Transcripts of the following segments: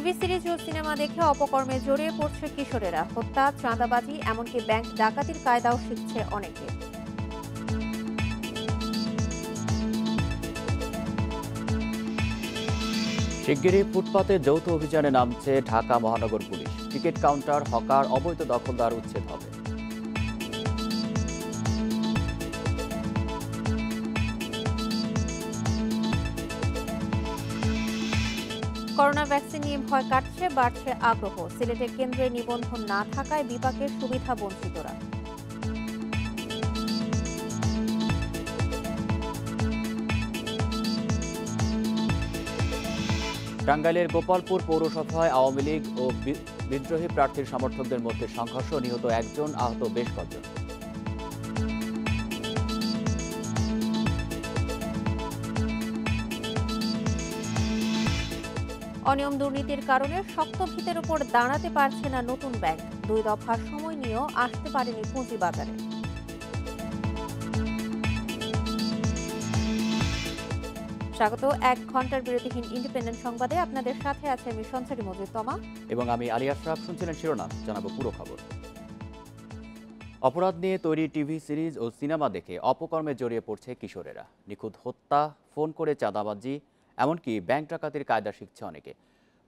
TV series ও cinema দেখে অপকর্মে জড়িয়ে পড়ছে কিশোরেরা। হত্যা, চাঁদাবাজি, এমনকি ব্যাংক ডাকাতির কায়দাও শিখছে অনেকে। শিগগিরই ফুটপাতে যৌথ অভিযানে নামছে ঢাকা মহানগর পুলিশ। টিকিট কাউন্টার, হকার, অবৈধ দখলদার উচ্ছেদ হবে। করোনা ভ্যাকসিন নিয়ে ভয় কাটছে, বাড়ছে আগ্রহ। সিলেটের কেন্দ্রে নিবন্ধন না থাকায় বিপাকের সুবিধা বঞ্চিতরা। টাঙ্গাইলের গোপালপুর পৌরসভায় আওয়ামী লীগ ও বিদ্রোহী প্রার্থীর সমর্থকদের মধ্যে সংঘর্ষ, নিহত একজন, আহত বেশ কয়েকজন। অনিয়ম দুর্নীতির কারণে শক্ত ভিতের উপর দাঁড়াতে পারছে না নতুন ব্যাংক। 2 দফার সময় নিয়েও আসতে পারেনি পুঁজিবাজারে। স্বাগত 1 ঘন্টার বিরতিহীন ইন্ডিপেন্ডেন্ট সংবাদে। আপনাদের সাথে আছে আমি সঞ্চারী মজিদ তমা এবং আমি আলী আশরাফ। শুনছিলেন শিরোনাম, জানাবো পুরো খবর। অপরাধ নিয়ে তৈরি টিভি সিরিজ ও সিনেমা দেখে অপকর্মে জড়িয়ে পড়ছে কিশোরেরা। নিখুঁত হত্যা, ফোন করে চাঁদাবাজি, এমনকি ব্যাংক ডাকাতির কায়দা শিখছে অনেকে।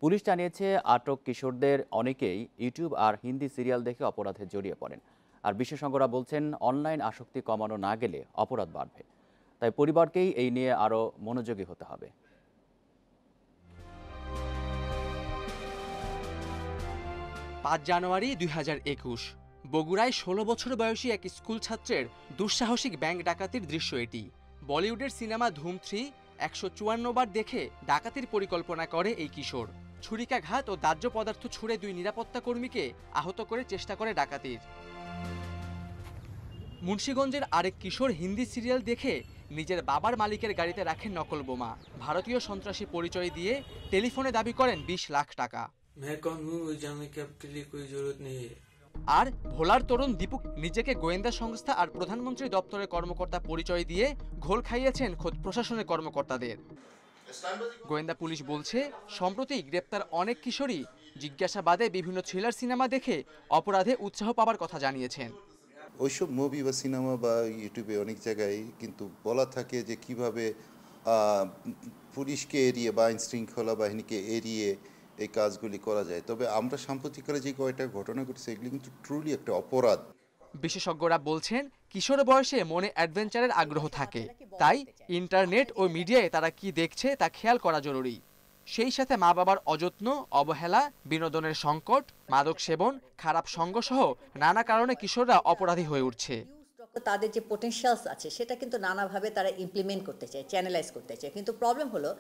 পুলিশ জানিয়েছে আটক কিশোরদের অনেকেই ইউটিউব আর হিন্দি সিরিয়াল দেখে অপরাধে জড়িয়ে পড়েন। আর বিশেষজ্ঞরা বলছেন, অনলাইন আসক্তি কমানো না গেলে অপরাধ বাড়বে। তাই পরিবারকেই এই নিয়ে আরও মনোযোগী হতে হবে। 5 জানুয়ারি 2021 বগুড়ায় 16 বছর বয়সী এক স্কুল ছাত্রের দুঃসাহসিক ব্যাংক ডাকাতির দৃশ্য এটি। বলিউডের সিনেমা ধুম 3 154 বার দেখে ডাকাতির পরিকল্পনা করে এই কিশোর। ছুরিকাঘাত ও দাহ্য পদার্থ ছুড়ে 2 নিরাপত্তা কর্মীকে আহত করে চেষ্টা করে ডাকাতির। মুন্সিগঞ্জের আরেক কিশোর হিন্দি সিরিয়াল দেখে নিজের বাবার মালিকের গাড়িতে রাখেন নকল বোমা। ভারতীয় সন্ত্রাসী পরিচয় দিয়ে টেলিফোনে দাবি করেন 20 লাখ টাকা। আর ভোলার তরুণ দীপক নিজেকে গোয়েন্দা সংস্থা আর প্রধানমন্ত্রী দপ্তরের কর্মকর্তা পরিচয় দিয়ে ঘোল খাইয়েছেন খোদ প্রশাসনের কর্মকর্তাদের। গোয়েন্দা পুলিশ বলছে, সম্প্রতি গ্রেপ্তার অনেক কিশোরী জিজ্ঞাসাবাদে বিভিন্ন থ্রিলার সিনেমা দেখে অপরাধে উৎসাহ পাওয়ার কথা জানিয়েছেন। ওইসব মুভি বা সিনেমা বা ইউটিউবে অনেক জায়গায় কিন্তু বলা থাকে যে কিভাবে পুলিশকে এড়িয়ে বা আইন শৃঙ্খলা বাহিনীকে এড়িয়ে এই কাজগুলি করা যায়। তবে আমরা সাম্প্রতিককালে যে কয়েকটা ঘটনা ঘটেছে এগুলি কিন্তু ট্রুলি একটা অপরাধ। বিশেষজ্ঞরা বলছেন, কিশোর বয়সে মনে অ্যাডভেঞ্চারের আগ্রহ থাকে, তাই ইন্টারনেট ও মিডিয়ায় তারা কি দেখছে তা খেয়াল করা জরুরি। সেই সাথে মা বাবার অযত্ন, অবহেলা, বিনোদনের সংকট, মাদক সেবন, খারাপ সঙ্গ সহ নানা কারণে কিশোররা অপরাধী হয়ে উঠছে। তাদের যে পোটেনশিয়ালস আছে সেটা কিন্তু নানাভাবে তারা ইমপ্লিমেন্ট করতে চায়, চ্যানেলাইজ করতে চায়। কিন্তু প্রবলেম হলো,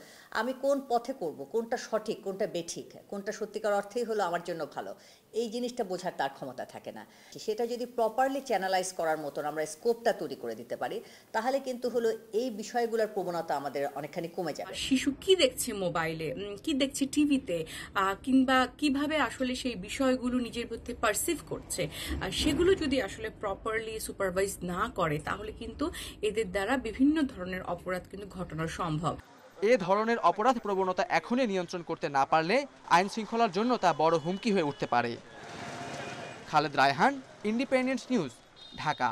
আমি কোন পথে করব, কোনটা সঠিক, কোনটা বেঠিক, কোনটা সত্যিকার অর্থেই হলো আমার জন্য ভালো, এই জিনিসটা বোঝার তার ক্ষমতা থাকে না। সেটা যদি প্রপারলি চ্যানেলাইজ করার মতন আমরা স্কোপটা তৈরি করে দিতে পারি, তাহলে কিন্তু হলো এই বিষয়গুলোর প্রবণতা আমাদের অনেকখানি কমে যাবে। শিশু কি দেখছে মোবাইলে, কি দেখছে টিভিতে, কিংবা কিভাবে আসলে সেই বিষয়গুলো নিজের মধ্যে পারসিভ করছে, সেগুলো যদি আসলে প্রপারলি সুপারভাইজ না করে, তাহলে কিন্তু এদের দ্বারা বিভিন্ন ধরনের অপরাধ কিন্তু ঘটানো সম্ভব। এ ধরনের অপরাধ প্রবণতা এখনই নিয়ন্ত্রণ করতে না পারলে আইন শৃঙ্খলার জন্য তা বড় হুমকি হয়ে উঠতে পারে। Khaled Raihan, independent News, Dhaka.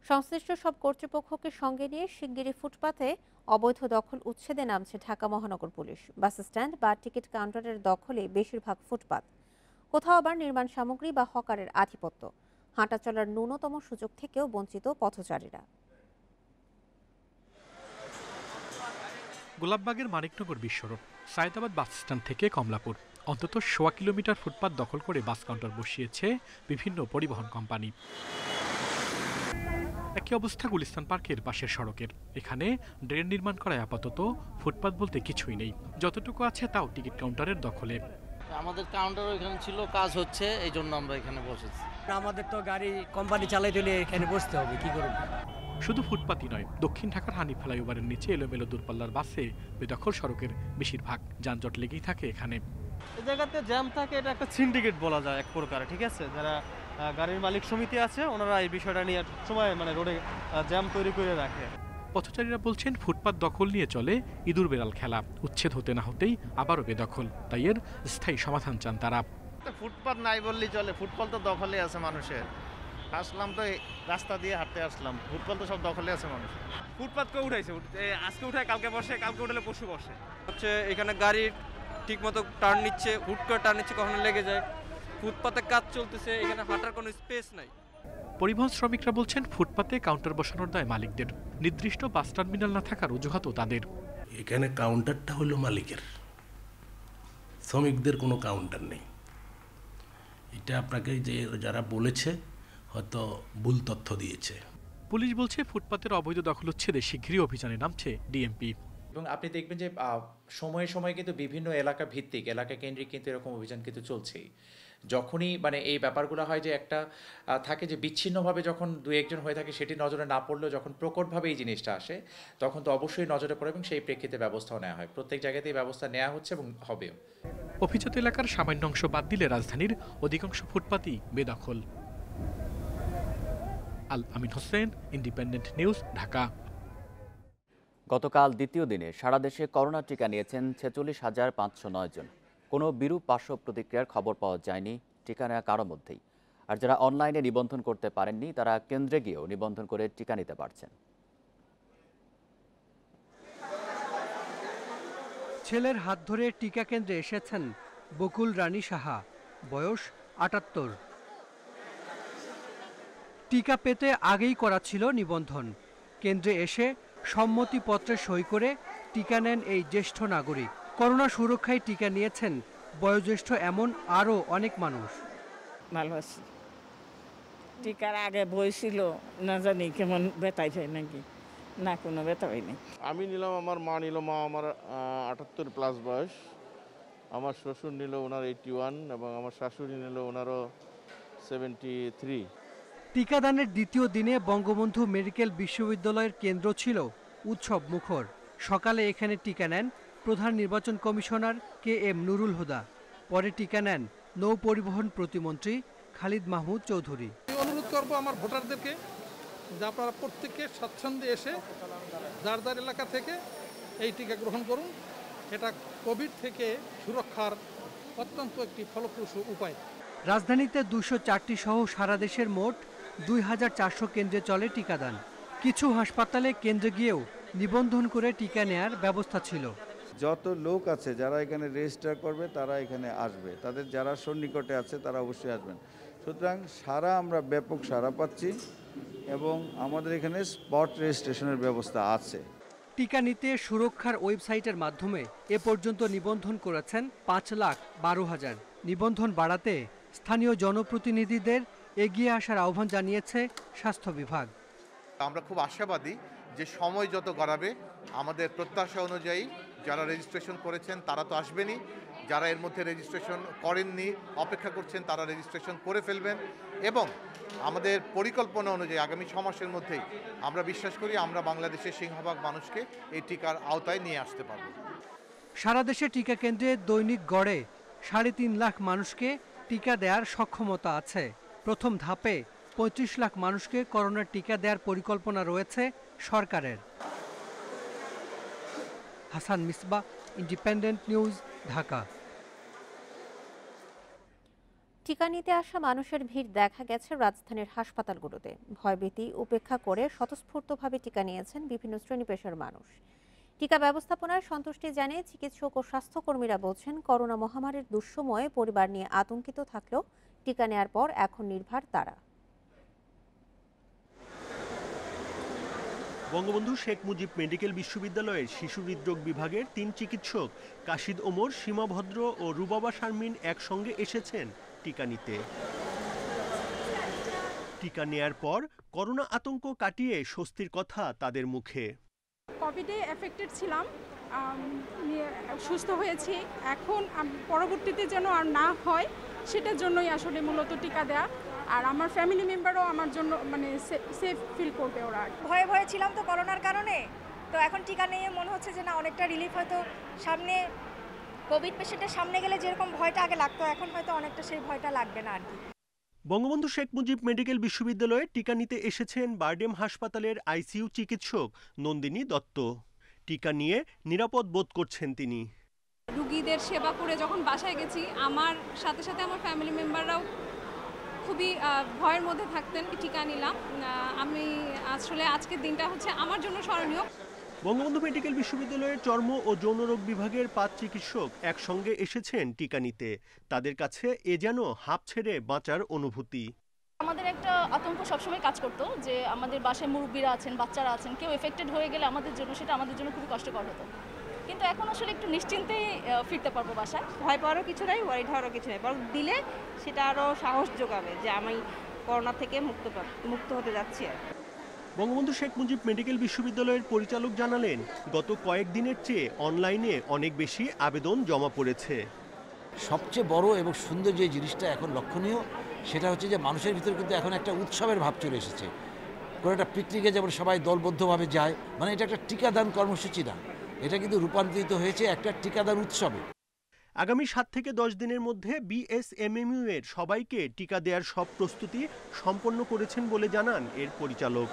সংশ্লিষ্ট সব কর্তৃপক্ষকে সঙ্গে নিয়ে শিগগিরই ফুটপাতে অবৈধ দখল উচ্ছেদে নামছে ঢাকা মহানগর পুলিশ। বাস স্ট্যান্ড বা টিকিট কাউন্টারের দখলে বেশিরভাগ ফুটপাত। কোথাও আবার নির্মাণ সামগ্রী বা হকারের আধিপত্য। হাঁটা চলার ন্যূনতম সুযোগ থেকেও বঞ্চিত পথচারীরা। গোলাপবাগের মানিকনগর বিশ্বরোড, সায়দাবাদ বাস স্ট্যান্ড থেকে কমলাপুর অন্তত 1.25 কিলোমিটার ফুটপাত দখল করে বাস কাউন্টার বসিয়েছে বিভিন্ন পরিবহন কোম্পানি। একই অবস্থা গুলিস্তান পার্কের পাশের সড়কের। এখানে ড্রেন নির্মাণ করায় আপাতত ফুটপাত বলতে কিছুই নেই। যতটুকু আছে তাও টিকিট কাউন্টারের দখলে। আমাদের কাউন্টার ওইখানে ছিল, কাজ হচ্ছে, এই জন্য আমরা এখানে বসেছি। আমাদের তো গাড়ি কোম্পানি চালাইতে হলে এখানে বসতে হবে, কি করব। শুধু ফুটপাতই নয়, দক্ষিণ ঢাকার হানি ফ্লাইওভারের নিচে এলোমেলো দূরপাল্লার বাসে বেদখল সড়কের বেশিরভাগ। যানজট লেগেই থাকে এখানে। এই জায়গাতে জ্যাম থাকে, এটা একটা সিন্ডিকেট বলা যায় এক প্রকার, ঠিক আছে। যারা গাড়ির মালিক সমিতি আছে ওনারা এই বিষয়টা নিয়ে সময় রোডে জ্যাম তৈরি করে রাখে। পথচারীরা বলছেন ফুটপাত দখল নিয়ে চলে ইঁদুর বেড়াল খেলা, উচ্ছেদ হতে না হতেই আবারও বেদখল, তাই এর স্থায়ী সমাধান চান তারা। ফুটপাত নাই বললেই চলে, ফুটপাত তো দখলে আছে মানুষের। আসলাম তো রাস্তা দিয়ে হাঁটতে আসলাম, ফুটপাত তো সব দখলে আছে মানুষ। ফুটপাত কে উঠাইছে, আজকে উঠায় কালকে বসে, কালকে উঠালে পরশু বসে। হচ্ছে এখানে গাড়ি ঠিক মতো টার্ন নিচ্ছে, হুট করে টার্ন নিচ্ছে, কখনো লেগে যায়। ফুটপাতে কাজ চলতেছে, এখানে হাঁটার কোনো স্পেস নাই। পরিবহন শ্রমিকরা বলছেন ফুটপাতে কাউন্টার বসানোর দায় মালিকদের, নির্দিষ্ট বাস টার্মিনাল না থাকার অজুহাতও তাদের। এখানে কাউন্টারটা হলো মালিকের, শ্রমিকদের কোনো কাউন্টার নেই। এটা আপনাকে যে যারা বলেছে হয়তো ভুল তথ্য দিয়েছে। পুলিশ বলছে ফুটপাতের অবৈধ দখল উচ্ছেদে শীঘ্রই অভিযানে নামছে ডিএমপি। এবং আপনি দেখবেন যে সময়ে সময়ে কিন্তু বিভিন্ন এলাকা ভিত্তিক, এলাকা কেন্দ্রিক কিন্তু এরকম অভিযান কিন্তু চলছেই। যখনই এই ব্যাপারগুলো হয় যে একটা থাকে যে বিচ্ছিন্নভাবে যখন দু একজন হয়ে থাকে সেটি নজরে না পড়লেও যখন প্রকটভাবে এই জিনিসটা আসে তখন তো অবশ্যই নজরে পড়ে এবং সেই প্রেক্ষিতে ব্যবস্থাও নেওয়া হয়। প্রত্যেক জায়গাতেই ব্যবস্থা নেওয়া হচ্ছে এবং হবেও। অভিজাত এলাকার সামান্য অংশ বাদ দিলে রাজধানীর অধিকাংশ ফুটপাতই বেদখল। আল আমিন হোসেন, ইন্ডিপেন্ডেন্ট নিউজ, ঢাকা। গতকাল দ্বিতীয় দিনে সারা দেশে করোনা টিকা নিয়েছেন ৪৬,৫০৯ জন। কোনো বিরূপ পার্শ্ব প্রতিক্রিয়ার খবর পাওয়া যায়নি টিকা নেওয়া কারো মধ্যেই। আর যারা অনলাইনে নিবন্ধন করতে পারেননি তারা কেন্দ্রে গিয়েও নিবন্ধন করে টিকা নিতে পারছেন। ছেলের হাত ধরে টিকা কেন্দ্রে এসেছেন বকুল রানী সাহা, বয়স ৭৮। টিকা পেতে আগেই করা ছিল নিবন্ধন। কেন্দ্রে এসে সম্মতিপত্রে সই করে টিকা নেন এই জ্যেষ্ঠ নাগরিক। করোনা সুরক্ষায় টিকা নিয়েছেন বয়োজ্যেষ্ঠ এমন আরও অনেক মানুষ। ভালো আছি। টিকার আগে বই ছিল, না জানি কেমন ব্যথাই হয় নাকি, না কোনো ব্যথা হয়নি। আমি নিলাম, আমার মা নিল, মা আমার ৭৮+ বয়স, আমার শ্বশুর নিল, ওনার 81, এবং আমার শাশুড়ি নিল, ওনারও 73। টিকাদানের দ্বিতীয় দিনে বঙ্গবন্ধু মেডিকেল বিশ্ববিদ্যালয়ের কেন্দ্র ছিল উৎসব মুখর। সকালে এখানে টিকা নেন প্রধান নির্বাচন কমিশনার KM নুরুল হুদা। পরে টিকা নেন নৌ পরিবহন প্রতিমন্ত্রী খালিদ মাহমুদ চৌধুরী। অনুরোধ করব আমার ভোটারদেরকে যে আপনারা প্রত্যেকে স্বাচ্ছন্দ্যে এসে যার যার এলাকা থেকে এই টিকা গ্রহণ করুন। এটা কোভিড থেকে সুরক্ষার অত্যন্ত একটি ফলপ্রসূ উপায়। রাজধানীতে ২০৪টি সহ সারা দেশের মোট ২,৪০০ কেন্দ্রে চলে টিকাদান। কিছু হাসপাতালে কেন্দ্রে গিয়েও নিবন্ধন করে টিকা নেয়ার ব্যবস্থা ছিল। যত লোক আছে যারা এখানে রেজিস্টার করবে তারা এখানে আসবে, তাদের যারা সন্নিকটে আছে তারা অবশ্যই আসবেন। সুতরাং আমরা ব্যাপক সাড়া পাচ্ছি এবং আমাদের এখানে স্পট রেজিস্ট্রেশনের ব্যবস্থা আছে। টিকা নিতে সুরক্ষার ওয়েবসাইটের মাধ্যমে এ পর্যন্ত নিবন্ধন করেছেন ৫,১২,০০০। নিবন্ধন বাড়াতে স্থানীয় জনপ্রতিনিধিদের এগিয়ে আসার আহ্বান জানিয়েছে স্বাস্থ্য বিভাগ। আমরা খুব আশাবাদী যে সময় যত গড়াবে আমাদের প্রত্যাশা অনুযায়ী যারা রেজিস্ট্রেশন করেছেন তারা তো আসবেনই, যারা এর মধ্যে রেজিস্ট্রেশন করেননি অপেক্ষা করছেন তারা রেজিস্ট্রেশন করে ফেলবেন এবং আমাদের পরিকল্পনা অনুযায়ী আগামী ৬ মাসের মধ্যেই আমরা বিশ্বাস করি আমরা বাংলাদেশের সিংহভাগ মানুষকে এই টিকার আওতায় নিয়ে আসতে পারব। সারা দেশে টিকা কেন্দ্রে দৈনিক গড়ে ৩.৫ লাখ মানুষকে টিকা দেওয়ার সক্ষমতা আছে। প্রথম ধাপে ৩৫ লাখ মানুষকে করোনার টিকা দেওয়ার পরিকল্পনা রয়েছে সরকারের। Hasan Misbah, independent News, Dhaka. টিকা নিতে আসা মানুষের ভিড় দেখা গেছে রাজধানীর হাসপাতালগুলোতে। ভয়ভীতি উপেক্ষা করে স্বতঃস্ফূর্তভাবে টিকা নিয়েছেন বিভিন্ন শ্রেণী পেশার মানুষ। টিকা ব্যবস্থাপনায় সন্তুষ্টি জানিয়ে চিকিৎসক ও স্বাস্থ্যকর্মীরা বলছেন, করোনা মহামারীর দুঃসময়ে পরিবার নিয়ে আতঙ্কিত থাকলেও টিকা নেয়ার পর এখন নির্ভর তারা। বঙ্গবন্ধু শেখ মুজিব মেডিকেল বিশ্ববিদ্যালয়ের শিশু হৃদরোগ বিভাগের ৩ চিকিৎসক কাশিদ ওমর, সীমাভদ্র ও রুবাবা শারমিন একসঙ্গে এসেছেন টিকা নিতে। টিকা নেয়ার পর করোনা আতঙ্ক কাটিয়ে স্বস্তির কথা তাদের মুখে। কোভিডে এফেক্টেড ছিলাম, সুস্থ হয়েছি। এখন পরবর্তীতে যেন আর না হয় সেটার জন্যই আসলে মূলত টিকা দেয়া। আর আমার ফ্যামিলি মেম্বারও আমার জন্য সেফ ফিল করবে। ওরা ভয়ে ভয়ে ছিলাম তো করোনার কারণে, তো এখন টিকা নিয়ে মনে হচ্ছে যে না অনেকটা রিলিফ। হয়তো সামনে কোভিড পেশেন্টের সামনে গেলে যেরকম ভয়টা আগে লাগতো এখন হয়তো অনেকটা সেই ভয়টা লাগবে না আর কি। বঙ্গবন্ধু শেখ মুজিব মেডিকেল বিশ্ববিদ্যালয়ে টিকা নিতে এসেছেন বারডেম হাসপাতালের আইসিইউ চিকিৎসক নন্দিনী দত্ত। টিকা নিয়ে নিরাপদ বোধ করছেন তিনি। রোগীদের সেবা করে যখন বাসায় গেছি, আমার সাথে সাথে আমার ফ্যামিলি মেম্বাররাও খুবই ভয়ের মধ্যে থাকতেন। টিকা নিলাম। আমি আসলে আজকের দিনটা হচ্ছে আমার জন্য স্মরণীয়। বঙ্গবন্ধু মেডিকেল বিশ্ববিদ্যালয়ের চর্ম ও যৌনরোগ বিভাগের 5 চিকিৎসক একসঙ্গে এসেছেন টিকা নিতে। তাদের কাছে এ যেন হাঁপ ছেড়ে বাঁচার অনুভূতি। আমাদের একটা আতঙ্ক সবসময় কাজ করতো যে আমাদের বাসায় মুরব্বীরা আছেন, বাচ্চারা আছেন, কেউ এফেক্টেড হয়ে গেলে সেটা আমাদের জন্য খুবই কষ্টকর হতো। কিন্তু এখন আসলে একটু নিশ্চিন্তেই ফিরতে পারবো বাসায়। ভয় পাওয়ারও কিছু নাই, ওয়ারিড হওয়ারও কিছু নাই, বরং দিলে সেটা আরও সাহস যোগাবে যে আমি করোনা থেকে মুক্ত হতে যাচ্ছি। বঙ্গবন্ধু শেখ মুজিব মেডিকেল বিশ্ববিদ্যালয়ের পরিচালক জানালেন, গত কয়েকদিনের চেয়ে অনলাইনে অনেক বেশি আবেদন জমা পড়েছে। সবচেয়ে বড় এবং সুন্দর যে জিনিসটা এখন লক্ষণীয় সেটা হচ্ছে যে মানুষের ভিতরে কিন্তু এখন একটা উৎসবের ভাব চলে এসেছে। কোনো একটা পিকনিকে যেমন সবাই দলবদ্ধভাবে যায়, মানে এটা একটা টিকাদান কর্মসূচি না, এটা কিন্তু রূপান্তরিত হয়েছে একটা টিকাদান উৎসবে। আগামী 7 থেকে 10 দিনের মধ্যে বিএসএমএমইউ এর সবাইকে টিকা দেওয়ার সব প্রস্তুতি সম্পন্ন করেছেন বলে জানান এর পরিচালক।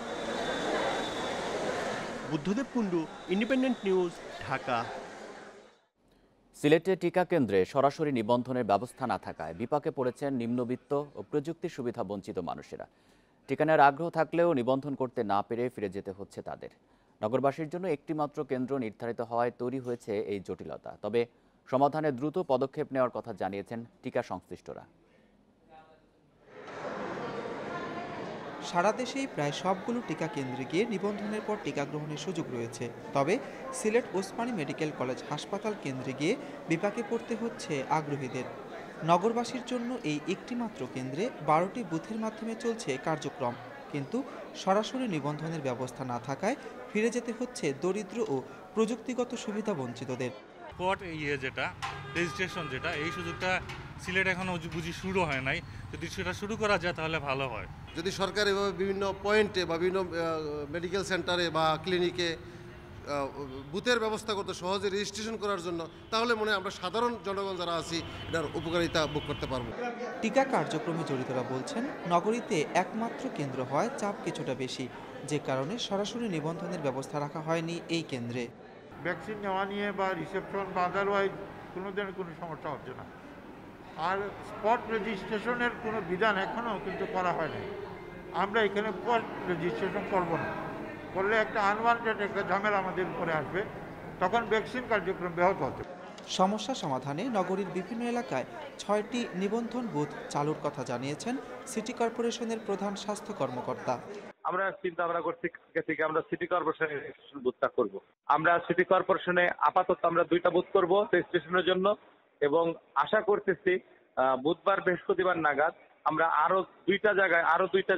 Buddhadeb Kundu, independent News, Dhaka. সিলেটে টিকা কেন্দ্রে সরাসরি নিবন্ধনের ব্যবস্থা না থাকায় বিপাকে পড়েছেন নিম্নবিত্ত ও প্রযুক্তি সুবিধা বঞ্চিত মানুষেরা। টিকা নেওয়ার আগ্রহ থাকলেও নিবন্ধন করতে না পেরে ফিরে যেতে হচ্ছে তাদের। নগরবাসীর জন্য একটি মাত্র কেন্দ্র নির্ধারিত হওয়ায় তৈরি হয়েছে এই জটিলতা। তবে সমাধানে দ্রুত পদক্ষেপ নেওয়ার কথা জানিয়েছেন টিকা সংশ্লিষ্টরা। সারা দেশেই প্রায় সবগুলো টিকা কেন্দ্রে গিয়ে নিবন্ধনের পর টিকা গ্রহণের সুযোগ রয়েছে। তবে সিলেট ওসমানী মেডিকেল কলেজ হাসপাতাল কেন্দ্রে গিয়ে বিপাকে পড়তে হচ্ছে আগ্রহীদের। নগরবাসীর জন্য এই একটি মাত্র কেন্দ্রে 12টি বুথের মাধ্যমে চলছে কার্যক্রম, কিন্তু সরাসরি নিবন্ধনের ব্যবস্থা না থাকায় ফিরে যেতে হচ্ছে দরিদ্র ও প্রযুক্তিগত সুবিধা বঞ্চিতদের। যেটা রেজিস্ট্রেশন এই সুযোগটা সিলেট এখনো বুঝি শুরু হয় নাই, যদি সেটা শুরু করা যায় তাহলে ভালো হয়। যদি সরকার এভাবে বিভিন্ন পয়েন্টে বা বিভিন্ন মেডিকেল সেন্টারে বা ক্লিনিকে বুথের ব্যবস্থা করতে, সহজে রেজিস্ট্রেশন করার জন্য, তাহলে মনে হয় আমরা সাধারণ জনগণ যারা আছি এটার উপকারিতা ভোগ করতে পারবো। টিকা কার্যক্রমে জড়িতরা বলছেন, নগরীতে একমাত্র কেন্দ্র হয় চাপ কিছুটা বেশি, যে কারণে সরাসরি নিবন্ধনের ব্যবস্থা রাখা হয়নি এই কেন্দ্রে। ভ্যাকসিন নেওয়া নিয়ে বা রিসেপশন বা আদারওয়াইজ কোনো ধরনের কোনো সমস্যা হচ্ছে না। আর স্পট রেজিস্ট্রেশনের কোনো বিধান এখনও কিন্তু করা হয়নি। আমরা এখানে স্পট রেজিস্ট্রেশন করব না, করলে একটা আনওয়ান্টেড একটা ঝামেলা আমাদের উপরে আসবে, তখন ভ্যাকসিন কার্যক্রম ব্যাহত হতে। সমস্যা সমাধানে নগরীর বিভিন্ন এলাকায় 6টি নিবন্ধন বুথ চালুর কথা জানিয়েছেন সিটি কর্পোরেশনের প্রধান স্বাস্থ্য কর্মকর্তা। আমরা চিন্তা ভাবনা করছি থেকে আমরা সিটি কর্পোরেশনের রেজিস্ট্রেশন বুথটা করব। আমরা সিটি কর্পোরেশনে আপাতত আমরা 2টা বুথ করব রেজিস্ট্রেশনের জন্য, এবং আশা করতেছি বুধবার বৃহস্পতিবার নাগাদ আমরা আরো দুইটা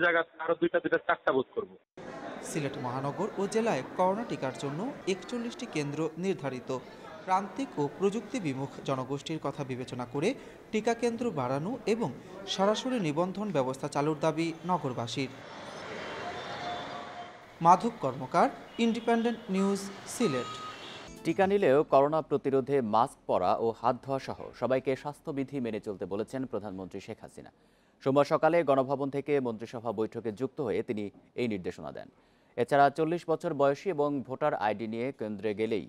জায়গায় 4টা বুথ করব। সিলেট মহানগর ও জেলায় করোনা টিকার জন্য 41টি কেন্দ্র নির্ধারিত। প্রান্তিক ও প্রযুক্তি বিমুখ জনগোষ্ঠীর কথা বিবেচনা করে টিকা কেন্দ্র বাড়ানো এবং সরাসরি নিবন্ধন ব্যবস্থা চালুর দাবি নগরবাসীর। মাধব কর্মকার, ইন্ডিপেন্ডেন্ট নিউজ, সিলেট। টিকা নিলেও করোনা প্রতিরোধে মাস্ক পরা ও হাত ধোয়া সহ সবাইকে স্বাস্থ্যবিধি মেনে চলতে বলেছেন প্রধানমন্ত্রী শেখ হাসিনা। সোমবার সকালে গণভবন থেকে মন্ত্রিসভা বৈঠকে যুক্ত হয়ে তিনি এই নির্দেশনা দেন। এছাড়া 40 বছর বয়সী এবং ভোটার আইডি নিয়ে কেন্দ্রে গেলেই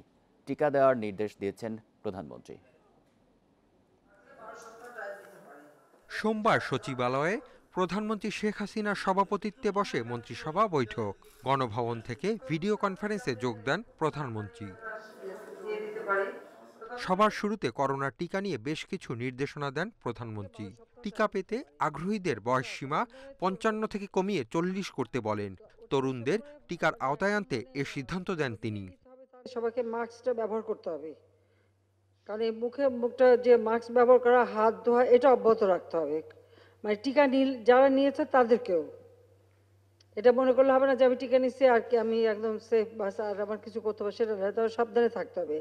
টিকা দেওয়ার নির্দেশ দিয়েছেন প্রধানমন্ত্রী। সোমবার সচিবালয়ে প্রধানমন্ত্রী শেখ হাসিনার সভাপতিত্বে বসে মন্ত্রিসভা বৈঠক। গণভবন থেকে ভিডিও কনফারেন্সে যোগ দেন প্রধানমন্ত্রী। সবার শুরুতে করোনার টিকা নিয়ে বেশ কিছু নির্দেশনা দেন প্রধানমন্ত্রী। টিকা পেতে আগ্রহীদের বয়সসীমা 55 থেকে কমিয়ে 40 করতে বলেন। তরুণদের টিকার আওতায় আনতে এ সিদ্ধান্ত দেন তিনি। সবাইকে মাস্কটা ব্যবহার করতে হবে, কারণ এই মুখটা যে মাস্ক ব্যবহার করা, হাত ধোয়া, এটা অব্যাহত রাখতে হবে। মানে টিকা যারা নিয়েছে তাদেরকেও এটা মনে করলে হবে না যে আমি টিকা নিচ্ছি আর কি আমি একদম সেফ, বাস আর আমার কিছু করতে হবে, সেটা না, তারা সাবধানে থাকতে হবে।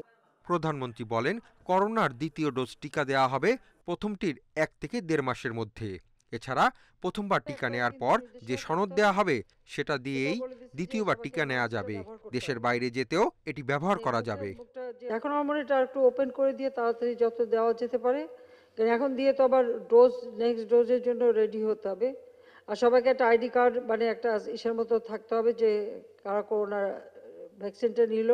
প্রধানমন্ত্রী বলেন, করোনার দ্বিতীয় ডোজ টিকা দেওয়া হবে প্রথমটির 1 থেকে 1.5 মাসের মধ্যে। এছাড়া প্রথমবার টিকা নেওয়ার পর যে সনদ দেওয়া হবে সেটা দিয়েই দ্বিতীয়বার টিকা নেওয়া যাবে। দেশের বাইরে যেতেও এটি ব্যবহার করা যাবে। এখন আমার মনে হয় এটা একটু ওপেন করে দিয়ে তাড়াতাড়ি যত দেওয়া যেতে পারে কারণ এখন দিয়ে তো আবার নেক্সট ডোজের জন্য রেডি হতে হবে। আর সবাইকে একটা আইডি কার্ড মানে একটা ইসের মতো থাকতে হবে যে কারা করোনা ভ্যাকসিনটা নিল,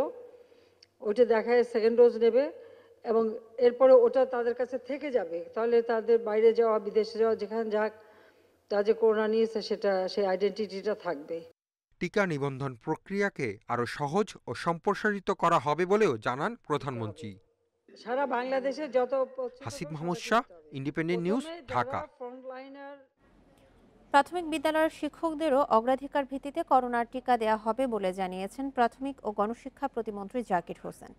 ওইটা দেখায় সেকেন্ড ডোজ নেবে এবং এরপরে ওটা তাদের কাছে থেকে যাবে। তাহলে তাদের বাইরে যাওয়া, বিদেশে যাওয়া, যেখানে যাক, তার যে করোনা নিয়েছে সেটা সেই আইডেন্টিটিটা থাকবে। টিকা নিবন্ধন প্রক্রিয়াকে আরও সহজ ও সম্প্রসারিত করা হবে বলেও জানান প্রধানমন্ত্রী। সারা বাংলাদেশে যত হাসিব মাহমুদ শাহ, ইন্ডিপেন্ডেন্ট নিউজ, ঢাকা। প্রাথমিক বিদ্যালয়ের শিক্ষকদেরও অগ্রাধিকার ভিত্তিতে করোনার টিকা দেওয়া হবে বলে জানিয়েছেন প্রাথমিক ও গণশিক্ষা প্রতিমন্ত্রী জাকির হোসেন।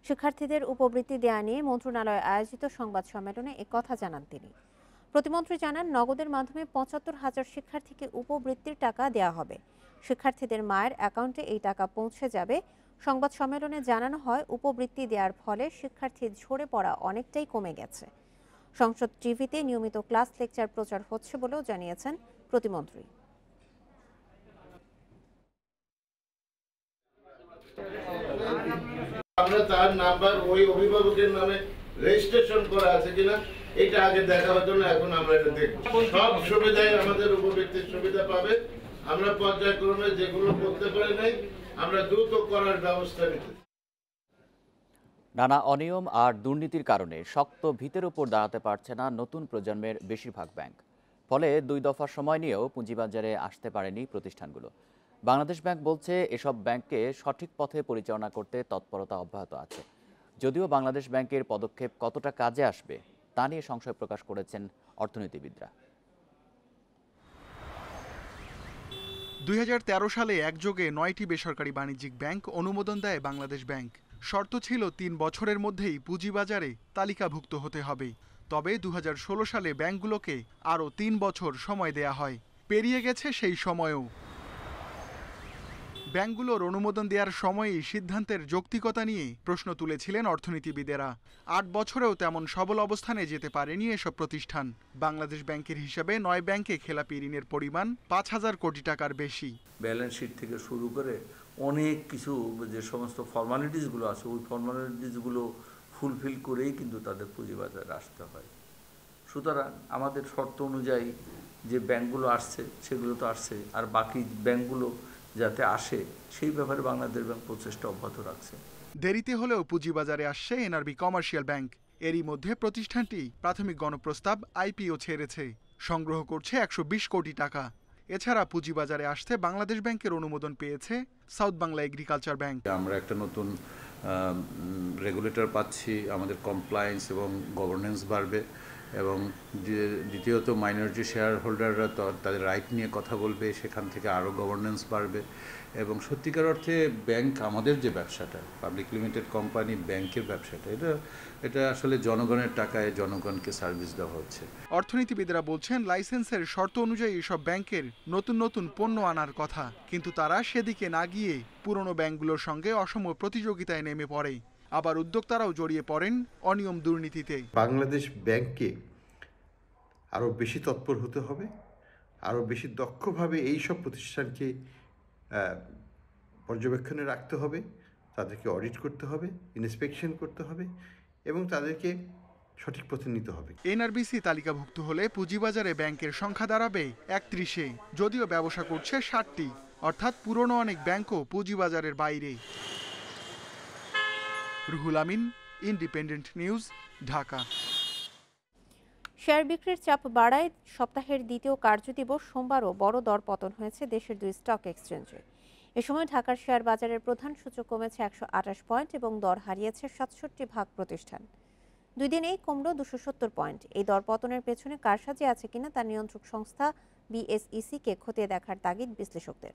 শিক্ষার্থীদের উপবৃত্তি দেওয়া নিয়ে মন্ত্রণালয়ে আয়োজিত সংবাদ সম্মেলনে একথা জানান তিনি। প্রতিমন্ত্রী জানান, নগদের মাধ্যমে ৭৫,০০০ শিক্ষার্থীকে উপবৃত্তির টাকা দেওয়া হবে। শিক্ষার্থীদের মায়ের অ্যাকাউন্টে এই টাকা পৌঁছে যাবে। সংবাদ সম্মেলনে জানানো হয়, উপবৃত্তি দেওয়ার ফলে শিক্ষার্থীর ঝরে পড়া অনেকটাই কমে গেছে। সংসদ টিভিতে নিয়মিত ক্লাস লেকচার প্রচার হচ্ছে বলেও জানিয়েছেন প্রতিমন্ত্রী। আমরা তার নাম্বার ওই অভিভাবকের নামে রেজিস্ট্রেশন করা আছে কিনা এটা আগে দেখা হতো না, এখন আমরা এটা দেখব। সব সুবিধাই আমাদের উপবৃত্তির সুবিধা পাবে। আমরা পর্যায়ক্রমে যেগুলো করতে পারি নাই আমরা দ্রুত করার ব্যবস্থা নিতে। নানা অনিয়ম আর দুর্নীতির কারণে শক্ত ভিতের উপর দাঁড়াতে পারছে না নতুন প্রজন্মের বেশিরভাগ ব্যাংক। ফলে 2 দফা সময় নিয়েও পুঁজিবাজারে আসতে পারেনি প্রতিষ্ঠানগুলো। বাংলাদেশ ব্যাংক বলছে, এসব ব্যাংককে সঠিক পথে পরিচালনা করতে তৎপরতা অব্যাহত আছে। যদিও বাংলাদেশ ব্যাংকের পদক্ষেপ কতটা কাজে আসবে তা নিয়ে সংশয় প্রকাশ করেছেন অর্থনীতিবিদরা। 2013 সালে একযোগে 9টি বেসরকারি বাণিজ্যিক ব্যাংক অনুমোদন দেয় বাংলাদেশ ব্যাংক। শর্ত ছিল 3 বছরের মধ্যেই পুঁজিবাজারে তালিকাভুক্ত হতে হবে। তবে 2016 সালে ব্যাংকগুলোকে আরও 3 বছর সময় দেয়া হয়। পেরিয়ে গেছে সেই সময়ও। ব্যাংকগুলোর অনুমোদন দেওয়ার সময়ই সিদ্ধান্তের যৌক্তিকতা নিয়ে প্রশ্ন তুলেছিলেন অর্থনীতিবিদেরা। 8 বছরেও তেমন সবল অবস্থানে যেতে পারেনি এসব প্রতিষ্ঠান। বাংলাদেশ ব্যাংকের হিসাবে 9 ব্যাংকে খেলাপি ঋণের পরিমাণ 5,000 কোটি টাকার বেশি। ব্যালেন্স শিট থেকে শুরু করে অনেক কিছু যে সমস্ত ফর্মালিটিসগুলো আছে, ওই ফর্মালিটিসগুলো ফুলফিল করেই কিন্তু তাদের পুঁজিবাজারে আসতে হয়। সুতরাং আমাদের শর্ত অনুযায়ী যে ব্যাংকগুলো আসছে সেগুলো তো আসছে, আর বাকি ব্যাংকগুলো যাতে আসে সেই ব্যাপারে বাংলাদেশ ব্যাংক প্রচেষ্টা অব্যাহত রাখছে। দেরিতে হলেও পুঁজিবাজারে আসছে এনআরবি কমার্শিয়াল ব্যাংক। এরই মধ্যে প্রতিষ্ঠানটি প্রাথমিক গণপ্রস্তাব আইপিও ছেড়েছে, সংগ্রহ করছে 120 কোটি টাকা। এছাড়া পুঁজিবাজারে আসতে বাংলাদেশ ব্যাংকের অনুমোদন পেয়েছে সাউথ বাংলা এগ্রিকালচার ব্যাংক। আমরা একটা নতুন রেগুলেটর পাচ্ছি, আমাদের কমপ্লায়েন্স এবং গভর্নেন্স বাড়বে, এবং দ্বিতীয়ত মাইনরিটি শেয়ার হোল্ডাররা তাদের রাইট নিয়ে কথা বলবে, সেখান থেকে আরও গভর্নেন্স বাড়বে। এবং সত্যিকার অর্থে ব্যাংক, আমাদের যে ব্যবসাটা, পাবলিক লিমিটেড কোম্পানি ব্যাংকের ব্যবসাটা, এটা আসলে জনগণের টাকায় জনগণকে সার্ভিস দেওয়া হচ্ছে। অর্থনীতিবিদরা বলছেন, লাইসেন্সের শর্ত অনুযায়ী সব ব্যাংকের নতুন নতুন পণ্য আনার কথা, কিন্তু তারা সেদিকে না গিয়ে পুরনো ব্যাংকগুলোর সঙ্গে অসম প্রতিযোগিতায় নেমে পড়ে। আবার উদ্যোক্তারাও জড়িয়ে পড়েন অনিয়ম দুর্নীতিতে। বাংলাদেশ ব্যাংককে আরও বেশি তৎপর হতে হবে, আরও বেশি দক্ষভাবে এই সব প্রতিষ্ঠানকে পর্যবেক্ষণে রাখতে হবে, তাদেরকে অডিট করতে হবে, ইন্সপেকশন করতে হবে এবং তাদেরকে সঠিক পথে নিতে হবে। এনআরবিসি তালিকাভুক্ত হলে পুঁজিবাজারে ব্যাংকের সংখ্যা দাঁড়াবে 31-এ, যদিও ব্যবসা করছে 60টি, অর্থাৎ পুরনো অনেক ব্যাংকও পুঁজিবাজারের বাইরে। Ruhul Amin, independent News, Dhaka. Share বিক্রির চাপ বাড়ায় সপ্তাহের দ্বিতীয় কার্যদিবস সোমবারও বড় দর পতন হয়েছে দেশের 2 স্টক এক্সচেঞ্জে। এ সময় ঢাকার শেয়ার বাজারের প্রধান সূচক কমেছে 128 পয়েন্ট এবং দর হারিয়েছে 67 ভাগ প্রতিষ্ঠান। 2 দিনেই কমলো 270 পয়েন্ট। এই দর পতনের পেছনে কারসাজি আছে কিনা তা নিয়ন্ত্রক সংস্থা বিএসইসিকে খতিয়ে দেখার তাগিদ বিশ্লেষকদের।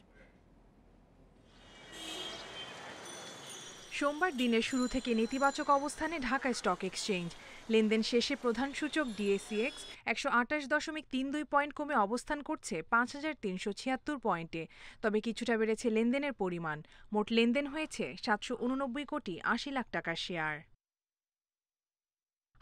সোমবার দিনের শুরু থেকে নেতিবাচক অবস্থানে ঢাকা স্টক এক্সচেঞ্জ। লেনদেন শেষে প্রধান সূচক ডিএসইএক্স 128.32 পয়েন্ট কমে অবস্থান করছে 5376 পয়েন্টে। তবে কিছুটা বেড়েছে লেনদেনের পরিমাণ। মোট লেনদেন হয়েছে 789 কোটি 80 লাখ টাকার শেয়ার।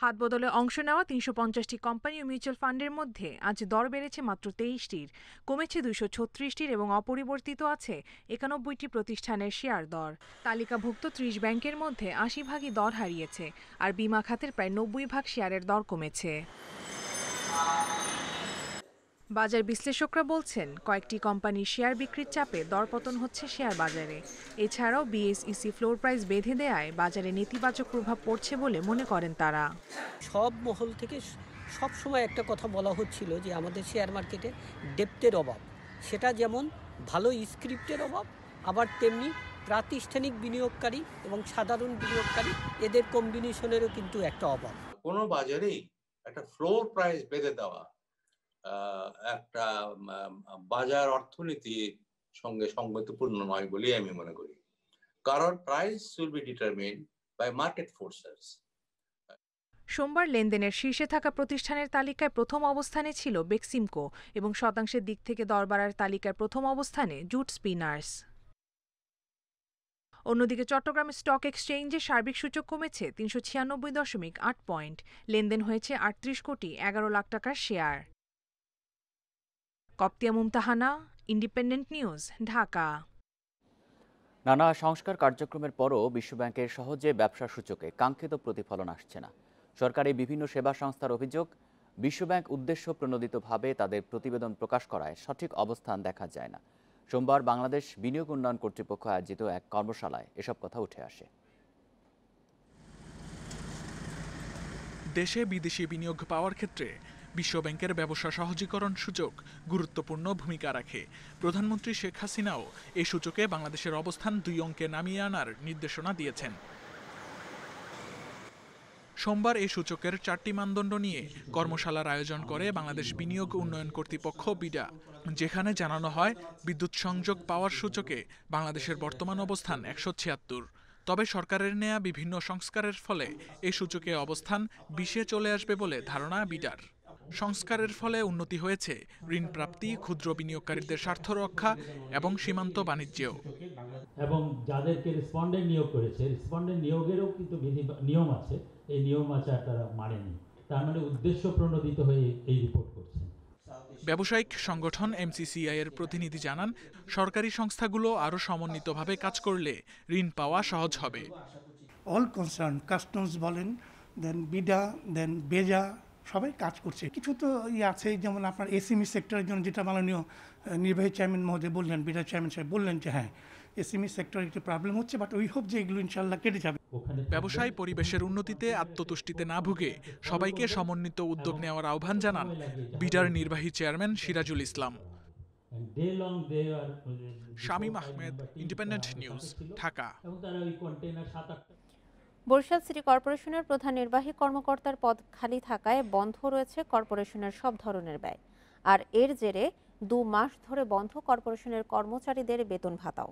হাত বদলে অংশ নেওয়া ৩৫০টি কোম্পানি ও মিউচুয়াল ফান্ডের মধ্যে আজ দর বেড়েছে মাত্র ২৩টির, কমেছে ২৩৬টির এবং অপরিবর্তিত আছে ৯১টি প্রতিষ্ঠানের শেয়ার দর। তালিকাভুক্ত ৩০ ব্যাংকের মধ্যে ৮০ ভাগই দর হারিয়েছে, আর বিমা খাতের প্রায় ৯০ ভাগ শেয়ারের দর কমেছে। বাজার বিশ্লেষকরা বলছেন, কয়েকটি কোম্পানির শেয়ার বিক্রির চাপে দরপতন হচ্ছে শেয়ার বাজারে। এছাড়াও বিএসইসি ফ্লোর প্রাইস বেঁধে দেয়ায় বাজারে নেতিবাচক প্রভাব পড়ছে বলে মনে করেন তারা। সব মহল থেকে সব সময় একটা কথা বলা হচ্ছিল যে আমাদের শেয়ার মার্কেটে ডেপথের অভাব, সেটা যেমন ভালো স্ক্রিপ্টের অভাব, আবার তেমনি প্রাতিষ্ঠানিক বিনিয়োগকারী এবং সাধারণ বিনিয়োগকারী এদের কম্বিনেশনেরও কিন্তু একটা অভাব। কোনো বাজারেই একটা ফ্লোর প্রাইস বেঁধে দেওয়া একটা বাজার অর্থনীতির সঙ্গে সঙ্গতিপূর্ণ নয় বলেই আমি মনে করি, কারণ price will be determined by market forces. সোমবার লেনদেনের শীর্ষে থাকা প্রতিষ্ঠানের তালিকায় প্রথম অবস্থানে ছিল বেক্সিমকো এবং শতাংশের দিক থেকে দর বাড়ার তালিকায় প্রথম অবস্থানে জুট স্পিনার্স। অন্যদিকে চট্টগ্রাম স্টক এক্সচেঞ্জে সার্বিক সূচক কমেছে ৩৯৬.৮ পয়েন্ট, লেনদেন হয়েছে ৩৮ কোটি ১১ লাখ টাকার share. Koptia Mumtahana, Independent News, Dhaka. নানা সংস্কার কার্যক্রমের পরও বিশ্বব্যাংকের সহজে ব্যবসা সূচকে কাঙ্ক্ষিত প্রতিফলন আসছে না। সরকারি বিভিন্ন সেবা সংস্থার অভিযোগ, বিশ্বব্যাংক উদ্দেশ্য প্রণোদিতভাবে তাদের প্রতিবেদন প্রকাশ করায় সঠিক অবস্থান দেখা যায় না। সোমবার বাংলাদেশ বিনিয়োগ উন্নয়ন কর্তৃপক্ষ আয়োজিত এক কর্মশালায় এসব কথা উঠে আসে। দেশে বিদেশি বিনিয়োগ পাওয়ার ক্ষেত্রে বিশ্বব্যাংকের ব্যবসা সহজীকরণ সূচক গুরুত্বপূর্ণ ভূমিকা রাখে। প্রধানমন্ত্রী শেখ হাসিনাও এই সূচকে বাংলাদেশের অবস্থান ২ অঙ্কে নামিয়ে আনার নির্দেশনা দিয়েছেন। সোমবার এই সূচকের ৪টি মানদণ্ড নিয়ে কর্মশালার আয়োজন করে বাংলাদেশ বিনিয়োগ উন্নয়ন কর্তৃপক্ষ বিডা, যেখানে জানানো হয় বিদ্যুৎ সংযোগ পাওয়ার সূচকে বাংলাদেশের বর্তমান অবস্থান ১৭৬। তবে সরকারের নেয়া বিভিন্ন সংস্কারের ফলে এই সূচকে অবস্থান ২০-এ চলে আসবে বলে ধারণা বিডার। সংস্কারের ফলে উন্নতি হয়েছে ঋণ প্রাপ্তি, ক্ষুদ্র বিনিয়োগকারীদের স্বার্থ রক্ষা এবং সীমান্ত বাণিজ্যেও। এবং যাদেরকে রেসপন্ডেন্ট নিয়োগ করেছে, রেসপন্ডেন্ট নিয়োগেরও কিন্তু নিয়ম আছে, এই নিয়ম আচার তারা মানেনি, তার মানে উদ্দেশ্য প্রণোদিত হয়ে এই রিপোর্ট করছে। ব্যবসায়িক সংগঠন এমসিসিআই এর প্রতিনিধি জানান, সরকারি সংস্থাগুলো আরও সমন্বিতভাবে কাজ করলে ঋণ পাওয়া সহজ হবে। অল কনসার্ন কাস্টমস বলেন, দেন বিডা, দেন বেজা, সবাই কাজ করছে। কিছু তো আছে, যেমন আপনার এসএমই সেক্টরের জন্য যেটা মাননীয় নির্বাহী চেয়ারম্যান মহোদয় বললেন, বিডা চেয়ারম্যান সাহেব বললেন যে হ্যাঁ এসএমই সেক্টরে একটু প্রবলেম হচ্ছে, বাট উই হোপ যে এগুলো ইনশাল্লাহ কেটে যাবে। ব্যবসায় পরিবেশের উন্নতিতে আত্মতুষ্টিতে না ভুগে সবাইকে সমন্বিত উদ্যোগ নেওয়ার আহ্বান জানান বিডার নির্বাহী chairman Sirajul Islam. Shamim Ahmed, Independent News, Dhaka. Barishal city কর্পোরেশনের প্রধান নির্বাহী কর্মকর্তার পদ খালি থাকায় বন্ধ রয়েছে কর্পোরেশনের সব ধরনের ব্যয়, আর এর জেরে 2 মাস ধরে বন্ধ কর্পোরেশনের কর্মচারীদের বেতন ভাতাও।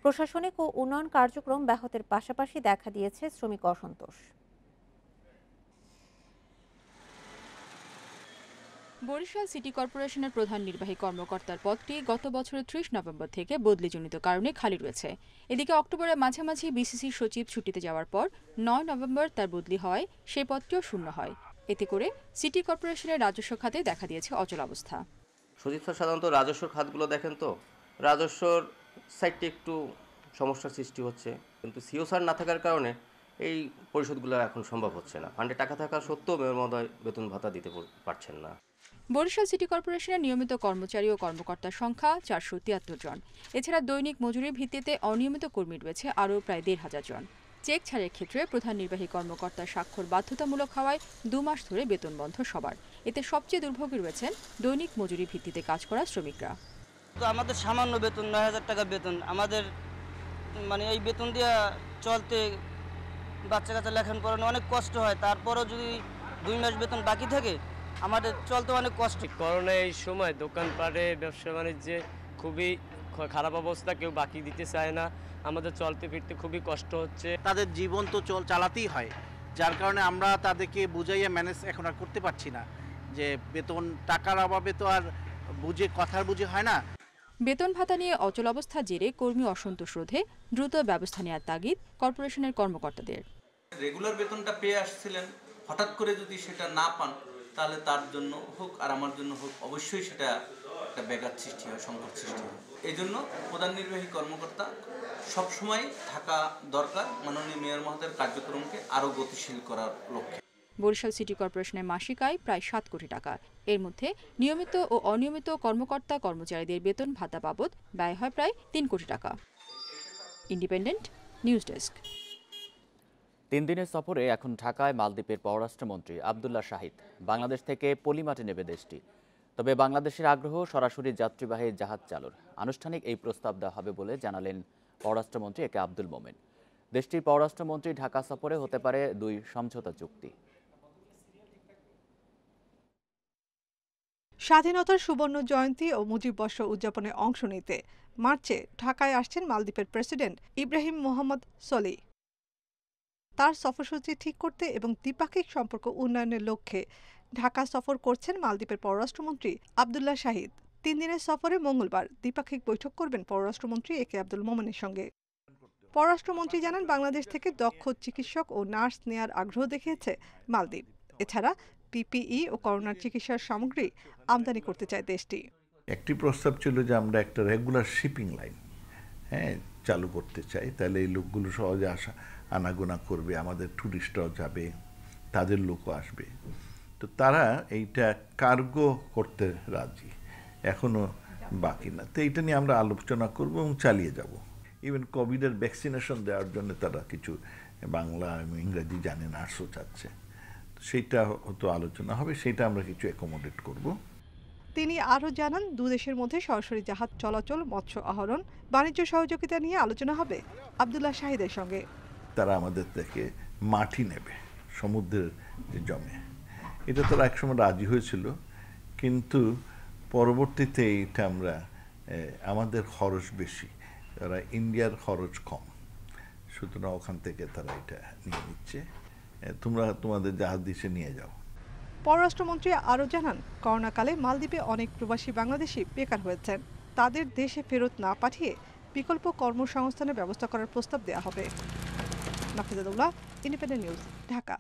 প্রশাসনিক ও উন্নয়ন কার্যক্রম ব্যাহতের পাশাপাশি দেখা দিয়েছে শ্রমিক অসন্তোষ। বরিশাল সিটি কর্পোরেশনের প্রধান নির্বাহী কর্মকর্তার পদটি গত বছরের ৩০ নভেম্বর থেকে বদলিজনিত কারণে খালি রয়েছে। এদিকে অক্টোবরের মাঝামাঝি বিসিসির সচিব ছুটিতে যাওয়ার পর ৯ নভেম্বর তার বদলি হওয়ায় সেই পদটিও শূন্য হয়। এতে করে সিটি কর্পোরেশনের রাজস্ব খাতে দেখা দিয়েছে অচলাবস্থা। সচিব স্যার সাধারণত রাজস্ব খাতগুলো দেখেন, তো রাজস্বর সাইডটি একটু সমস্যার সৃষ্টি হচ্ছে, কিন্তু সিও স্যার না থাকার কারণে এই পরিশোধগুলো এখন সম্ভব হচ্ছে না। ফান্ডে টাকা থাকা সত্ত্বেও মেয়র মহোদয় বেতন ভাতা দিতে পারছেন না। বরিশাল সিটি কর্পোরেশনের নিয়মিত কর্মচারী ও কর্মকর্তার সংখ্যা ৪৭৩ জন। এছাড়া দৈনিক মজুরির ভিত্তিতে অনিয়মিত কর্মী রয়েছে আরও প্রায় ১৫০০ জন। চেক ছাড়ের ক্ষেত্রে প্রধান নির্বাহী কর্মকর্তার স্বাক্ষর বাধ্যতামূলক হওয়ায় 2 মাস ধরে বেতন বন্ধ সবার। এতে সবচেয়ে দুর্ভোগী রয়েছেন দৈনিক মজুরি ভিত্তিতে কাজ করা শ্রমিকরা। তো আমাদের সামান্য বেতন ৯,০০০ টাকা বেতন, আমাদের মানে এই বেতন দিয়ে চলতে বাচ্চা কাচ্চা লেখাপড়া অনেক কষ্ট হয়। তারপরও যদি 2 মাস বেতন বাকি থাকে আমাদের চলতে অনেক কষ্ট। করোনা এই সময় দোকানপাটে ব্যবসা বাণিজ্যে খুবই খারাপ অবস্থা, কেউ বাকি দিতে চায় না, আমাদের চলতে ফিরতে খুবই কষ্ট হচ্ছে। তাদের জীবন তো চালাতেই হয়, যার কারণে আমরা তাদেরকে বুঝাইয়া ম্যানেজ এখন আর করতে পারছি না, যে বেতন টাকার অভাবে তো আর কথার বুঝে হয় না। বেতন ভাতা নিয়ে অচল অবস্থার জেরে কর্মী অসন্তোষ রোধে দ্রুত ব্যবস্থা নেওয়ার তাগিদ কর্পোরেশনের কর্মকর্তাদের। রেগুলার বেতনটা পেয়ে আসছিলেন, হঠাৎ করে যদি সেটা না পান তাহলে তার জন্য হোক আর আমার জন্য হোক অবশ্যই সেটা একটা ব্যাঘাত সৃষ্টি হয়, সংকট সৃষ্টি হয়। এই জন্য প্রধান নির্বাহী কর্মকর্তা সবসময় থাকা দরকার মাননীয় মেয়র মহোদয়ের কার্যক্রমকে আরও গতিশীল করার লক্ষ্যে। বরিশাল সিটি কর্পোরেশনের মাসিক আয় প্রায় 7 কোটি টাকা। এর মধ্যে নিয়মিত ও অনিয়মিত কর্মকর্তা কর্মচারীদের বেতন ভাতা বাবদ ব্যয় হয় প্রায় 3 কোটি টাকা। Independent news desk. 3 দিনের সফরে এখন ঢাকায় মালদ্বীপের পররাষ্ট্রমন্ত্রী আবদুল্লাহ শাহিদ। বাংলাদেশ থেকে পলিমাটি নেবে দেশটি। তবে বাংলাদেশের আগ্রহ সরাসরি যাত্রীবাহী জাহাজ চালুর। আনুষ্ঠানিক এই প্রস্তাব দেওয়া হবে বলে জানালেন পররাষ্ট্রমন্ত্রী একে আব্দুল মোমেন। দেশটির পররাষ্ট্রমন্ত্রী ঢাকা সফরে হতে পারে 2 সমঝোতা চুক্তি। স্বাধীনতার সুবর্ণ জয়ন্তী ও মুজিব বর্ষ উদযাপনে অংশ নিতে মার্চে ঢাকায় আসছেন মালদ্বীপের প্রেসিডেন্ট ইব্রাহিম মোহাম্মদ সলিহ। তার সফরসূচি ঠিক করতে এবং দ্বিপাক্ষিক সম্পর্ক উন্নয়নের লক্ষ্যে ঢাকা সফর করছেন মালদ্বীপের পররাষ্ট্রমন্ত্রী আবদুল্লাহ শাহিদ। 3 দিনের সফরে মঙ্গলবার দ্বিপাক্ষিক বৈঠক করবেন পররাষ্ট্রমন্ত্রী একে আব্দুল মোমেনের সঙ্গে। পররাষ্ট্রমন্ত্রী জানান, বাংলাদেশ থেকে দক্ষ চিকিৎসক ও নার্স নেয়ার আগ্রহ দেখিয়েছে মালদ্বীপ। এছাড়া পিপিই ও করোনার চিকিৎসার সামগ্রী আমদানি করতে চায় দেশটি। একটি প্রস্তাব ছিল যে আমরা একটা রেগুলার শিপিং লাইন চালু করতে চাই, তাহলে এই লোকগুলো সহজে আনাগোনা করবে, আমাদের ট্যুরিস্টরাও যাবে, তাদের লোকও আসবে। তো তারা এইটা কার্গো করতে রাজি, এখনও বাকি না। তো এইটা নিয়ে আমরা আলোচনা করব এবং চালিয়ে যাব। ইভেন কোভিডের ভ্যাকসিনেশন দেওয়ার জন্য তারা কিছু বাংলা এবং ইংরেজি জানে, নার্সও চাচ্ছে। সেইটা হয়তো আলোচনা হবে, সেটা আমরা কিছু অ্যাকোমোডেট করব। তিনি আরও জানান, 2 দেশের মধ্যে সরাসরি জাহাজ চলাচল, মৎস্য আহরণ, বাণিজ্য সহযোগিতা নিয়ে আলোচনা হবে আবদুল্লাহ শাহিদের সঙ্গে। তারা আমাদের থেকে মাটি নেবে সমুদ্রের জমে, এটা তারা একসময় রাজি হয়েছিল, কিন্তু পরবর্তীতে এটা আমরা আমাদের খরচ বেশি, তারা ইন্ডিয়ার খরচ কম, সুতরাং ওখান থেকে তারা এটা নিয়ে নিচ্ছে, তোমরা তোমাদের জাহাজ দেশে নিয়ে যাও। পররাষ্ট্রমন্ত্রী আরও জানান, করোনাকালে মালদ্বীপে অনেক প্রবাসী বাংলাদেশি বেকার হয়েছেন। তাদের দেশে ফেরত না পাঠিয়ে বিকল্প কর্মসংস্থানের ব্যবস্থা করার প্রস্তাব দেওয়া হবে। নাফিজাতুল্লাহ, ইন্ডিপেন্ডেন্ট নিউজ, ঢাকা।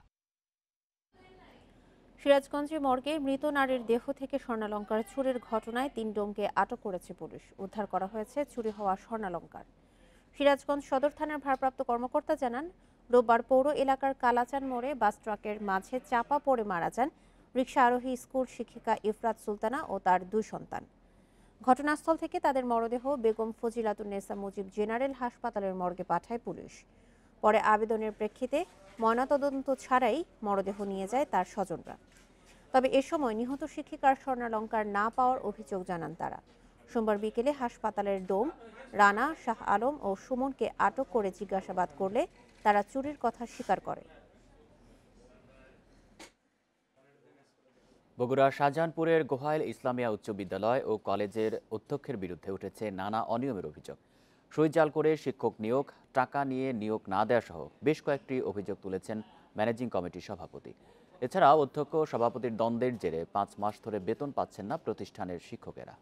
সিরাজগঞ্জে মর্গে মৃত নারীর দেহ থেকে স্বর্ণালংকার চুরির ঘটনায় 3 ডোমকে আটক করেছে পুলিশ। উদ্ধার করা হয়েছে চুরি হওয়া স্বর্ণালংকার। সিরাজগঞ্জ সদর থানার ভারপ্রাপ্ত কর্মকর্তা জানান, রোববার পৌর এলাকার কালাচান মোড়ে বাস ট্রাকের মাঝে চাপা পড়ে মারা যান রিকশা আরোহী স্কুল শিক্ষিকা ইফরাত সুলতানা ও তার 2 সন্তান। ঘটনাস্থল থেকে তাদের মরদেহ বেগম ফজিলাতুন্নেসা মুজিব জেনারেল হাসপাতালের মর্গে পাঠায় পুলিশ। পরে আবেদনের প্রেক্ষিতে ময়নাতদন্ত ছাড়াই মরদেহ নিয়ে যায় তার স্বজনরা। তবে এ সময় নিহত শিক্ষিকার স্বর্ণালংকার না পাওয়ার অভিযোগ জানান তারা। সোমবার বিকেলে হাসপাতালের ডোম রানা, শাহ আলম ও সুমনকে আটক করে জিজ্ঞাসাবাদ করলে তারা চুরির কথা স্বীকার করে। বগুড়া শাহজাহানপুরের গোহাইল ইসলামিয়া উচ্চ বিদ্যালয় ও কলেজের অধ্যক্ষের বিরুদ্ধে উঠেছে নানা অনিয়মের অভিযোগ। সই জাল করে শিক্ষক নিয়োগ, টাকা নিয়ে নিয়োগ না দেওয়া সহ বেশ কয়েকটি অভিযোগ তুলেছেন ম্যানেজিং কমিটির সভাপতি। এছাড়াও অধ্যক্ষ ও সভাপতির দ্বন্দ্বের জেরে 5 মাস ধরে বেতন পাচ্ছেন না প্রতিষ্ঠানের শিক্ষকেরা।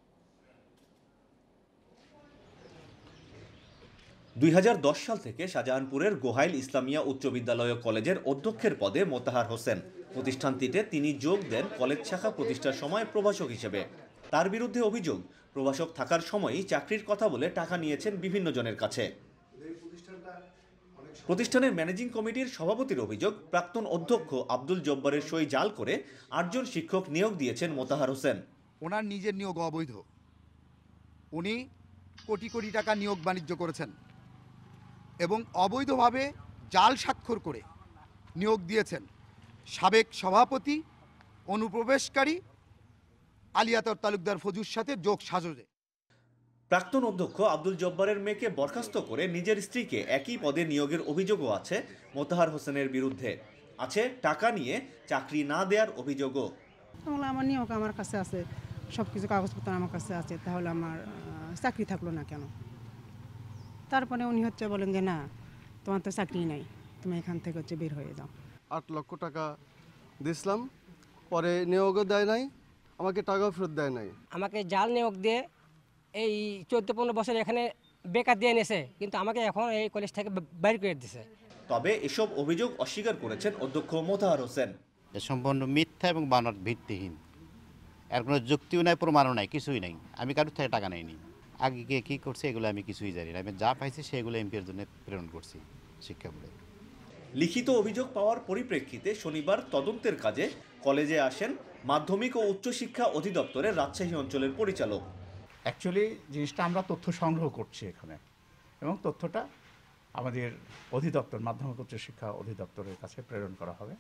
2010 সাল থেকে শাহজাহানপুরের গোহাইল ইসলামিয়া উচ্চ বিদ্যালয় ও কলেজের অধ্যক্ষের পদে মোতাহার হোসেন। প্রতিষ্ঠানটিতে তিনি যোগ দেন কলেজ শাখা প্রতিষ্ঠার সময় প্রভাষক হিসেবে। তার বিরুদ্ধে অভিযোগ, প্রভাষক থাকার সময়ই চাকরির কথা বলে টাকা নিয়েছেন বিভিন্ন জনের কাছে। প্রতিষ্ঠানের ম্যানেজিং কমিটির সভাপতির অভিযোগ, প্রাক্তন অধ্যক্ষ আব্দুল জব্বারের সই জাল করে 8 জন শিক্ষক নিয়োগ দিয়েছেন মোতাহার হোসেন। ওনার নিজের নিয়োগ অবৈধ, উনি কোটি কোটি টাকা নিয়োগ বাণিজ্য করেছেন এবং অবৈধভাবে জাল স্বাক্ষর করে নিয়োগ দিয়েছেন সাবেক সভাপতি অনুপ্রবেশকারী আলিয়াতর তালুকদার ফজুর সাথে যোগ সাজরে। প্রাক্তন অধ্যক্ষ আব্দুল জব্বারের মেয়েকে বরখাস্ত করে নিজের স্ত্রীকে একই পদে নিয়োগের অভিযোগও আছে মোতাহার হোসেনের বিরুদ্ধে। আছে টাকা নিয়ে চাকরি না দেওয়ার অভিযোগও। আমার নিয়োগ আমার কাছে আছে, সব কিছু কাগজপত্র আমার কাছে আছে, তাহলে আমার চাকরি থাকলো না কেন? তারপরে উনি বলেন যে না, তোমার তো চাকরি নাই, তুমি এখান থেকে বের হয়ে যাও। 8 লক্ষ টাকা দিয়েছিলাম, পরে নিয়োগও দেয় নাই, আমাকে টাকাও ফেরত দেয় নাই। আমাকে জাল নিয়োগ দিয়ে এই 14-15 বছর এখানে বেকার দিয়ে এনেছে, কিন্তু আমাকে এখন এই কলেজ থেকে বাইর করে দিয়েছে। তবে এসব অভিযোগ অস্বীকার করেছেন অধ্যক্ষ মোতাহার হোসেন। এ সম্পূর্ণ মিথ্যা এবং বানোয়াট ভিত্তিহীন। এর কোনো যুক্তিও নাই, প্রমাণও নাই, কিছুই নাই। আমি কারোর থেকে টাকা নেইনি। আগে গিয়ে কী করছে এগুলো আমি কিছুই জানি না। আমি যা পাইছি সেগুলো এমপির জন্য প্রেরণ করছি শিক্ষা বোর্ডে। লিখিত অভিযোগ পাওয়ার পরিপ্রেক্ষিতে শনিবার তদন্তের কাজে কলেজে আসেন মাধ্যমিক ও উচ্চশিক্ষা অধিদপ্তরের রাজশাহী অঞ্চলের পরিচালক। অ্যাকচুয়ালি জিনিসটা আমরা তথ্য সংগ্রহ করছি এখানে, এবং তথ্যটা আমাদের অধিদপ্তর মাধ্যমিক উচ্চশিক্ষা অধিদপ্তরের কাছে প্রেরণ করা হবে,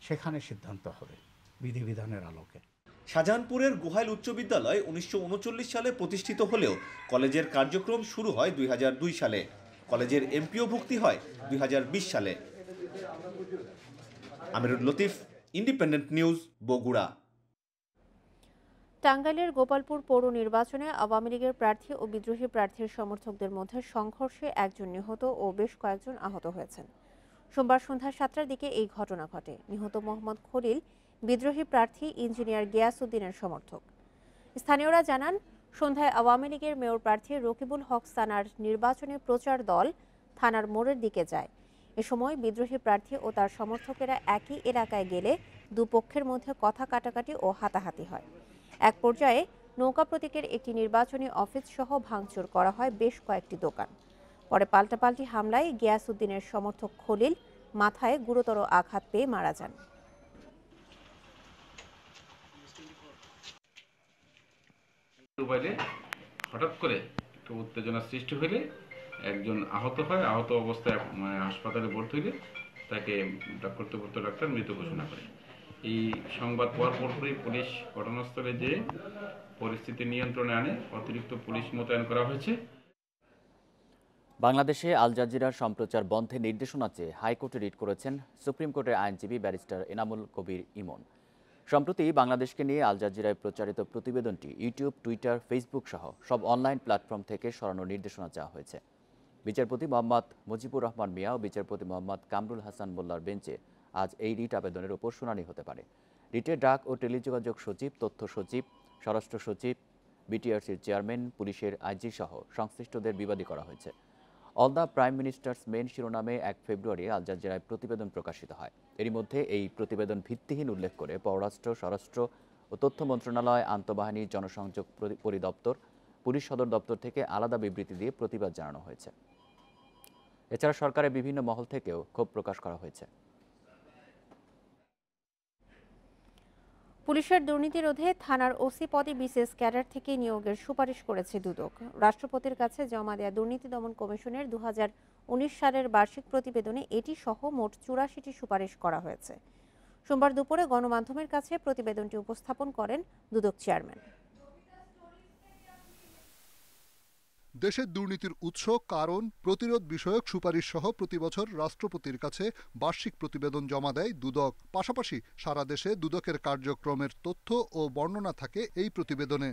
সেখানে সিদ্ধান্ত হবে বিধিবিধানের আলোকে। শাহজাহানপুরের গোহাইল উচ্চ বিদ্যালয় 1939 সালে প্রতিষ্ঠিত হলেও কলেজের কার্যক্রম শুরু হয় 2002 সালে। কলেজের এমপিও ভুক্তি হয় 2020 সালে। আমিরুল লতিফ, ইন্ডিপেন্ডেন্ট নিউজ, বগুড়া। টাঙ্গাইলের গোপালপুর পৌর নির্বাচনে আওয়ামী লীগের প্রার্থী ও বিদ্রোহী প্রার্থীর সমর্থকদের মধ্যে সংঘর্ষে একজন নিহত ও বেশ কয়েকজন আহত হয়েছেন। সোমবার সন্ধ্যা 7টার দিকে এই ঘটনা ঘটে। নিহত মোহাম্মদ খলিল বিদ্রোহী প্রার্থী ইঞ্জিনিয়ার গিয়াসউদ্দিনের সমর্থক। স্থানীয়রা জানান, সন্ধ্যায় আওয়ামী লীগের মেয়র প্রার্থী রকিবুল হক সানার নির্বাচনী প্রচার দল থানার মোড়ের দিকে যায়। এ সময় বিদ্রোহী প্রার্থী ও তার সমর্থকেরা একই এলাকায় গেলে দুপক্ষের মধ্যে কথা কাটাকাটি ও হাতাহাতি হয়। এক পর্যায়ে নৌকা প্রতীকের একটি নির্বাচনী অফিস সহ ভাঙচুর করা হয় বেশ কয়েকটি দোকান। পরে পাল্টাপাল্টি হামলায় গিয়াসউদ্দিনের সমর্থক খলিল মাথায় গুরুতর আঘাত পেয়ে মারা যান। মোবাইলে হঠাৎ করে একটু উত্তেজনা সৃষ্টি হলে একজন আহত হয়। আহত অবস্থায় হাসপাতালে ভর্তি হলে তাকে কর্তব্যরত ডাক্তার মৃত ঘোষণা করে। এই সংবাদ পাওয়ার পরপরই পুলিশ ঘটনাস্থলে যেয়ে পরিস্থিতি নিয়ন্ত্রণে আনে। অতিরিক্ত পুলিশ মোতায়েন করা হয়েছে। বাংলাদেশে আল জাজিরার সম্প্রচার বন্ধে নির্দেশনা চেয়ে হাইকোর্টে রিট করেছেন সুপ্রিম কোর্টের আইনজীবী ব্যারিস্টার এনামুল কবির ইমন। সম্প্রতি বাংলাদেশকে নিয়ে আল জাজিরায় প্রচারিত প্রতিবেদনটি ইউটিউব, টুইটার, ফেসবুক সহ সব অনলাইন প্ল্যাটফর্ম থেকে সরানোর নির্দেশনা চাওয়া হয়েছে। বিচারপতি মোহাম্মদ মুজিবুর রহমান মিয়া ও বিচারপতি মোহাম্মদ কামরুল হাসান মোল্লার বেঞ্চে আজ এই রিট আবেদনের উপর শুনানি হতে পারে। রিটে ডাক ও টেলিযোগাযোগ সচিব, তথ্য সচিব, স্বরাষ্ট্র সচিব, বিটিআরসির চেয়ারম্যান, পুলিশের আইজি সহ সংশ্লিষ্টদের বিবাদী করা হয়েছে। All the prime ministers main শিরোনামে 1 ফেব্রুয়ারি আল জাজিরায় প্রতিবেদন প্রকাশিত হয়। এরই মধ্যে এই প্রতিবেদন ভিত্তিহীন উল্লেখ করে পররাষ্ট্র, স্বরাষ্ট্র ও তথ্য মন্ত্রণালয়, আন্তঃবাহিনী, জনসংযোগ পরিদপ্তর, পুলিশ সদর দপ্তর থেকে আলাদা বিবৃতি দিয়ে প্রতিবাদ জানানো হয়েছে। এছাড়া সরকারের বিভিন্ন মহল থেকেও ক্ষোভ প্রকাশ করা হয়েছে। পুলিশের দুর্নীতি রোধে থানার ওসি পদে বিসিএস ক্যাডার থেকে নিয়োগের সুপারিশ করেছে দুদক। রাষ্ট্রপতির কাছে জমা দেয়া দুর্নীতি দমন কমিশনের 2019 সালের বার্ষিক প্রতিবেদনে এটি সহ মোট 84টি সুপারিশ করা হয়েছে। সোমবার দুপুরে গণমাধ্যমের কাছে প্রতিবেদনটি উপস্থাপন করেন দুদক চেয়ারম্যান। দেশের দুর্নীতির উৎস, কারণ, প্রতিরোধ বিষয়ক সুপারিশ সহ প্রতিবছর রাষ্ট্রপতির কাছে বার্ষিক প্রতিবেদন জমা দেয় দুদক। পাশাপাশি সারা দেশে দুদকের কার্যক্রমের তথ্য ও বর্ণনা থাকে এই প্রতিবেদনে।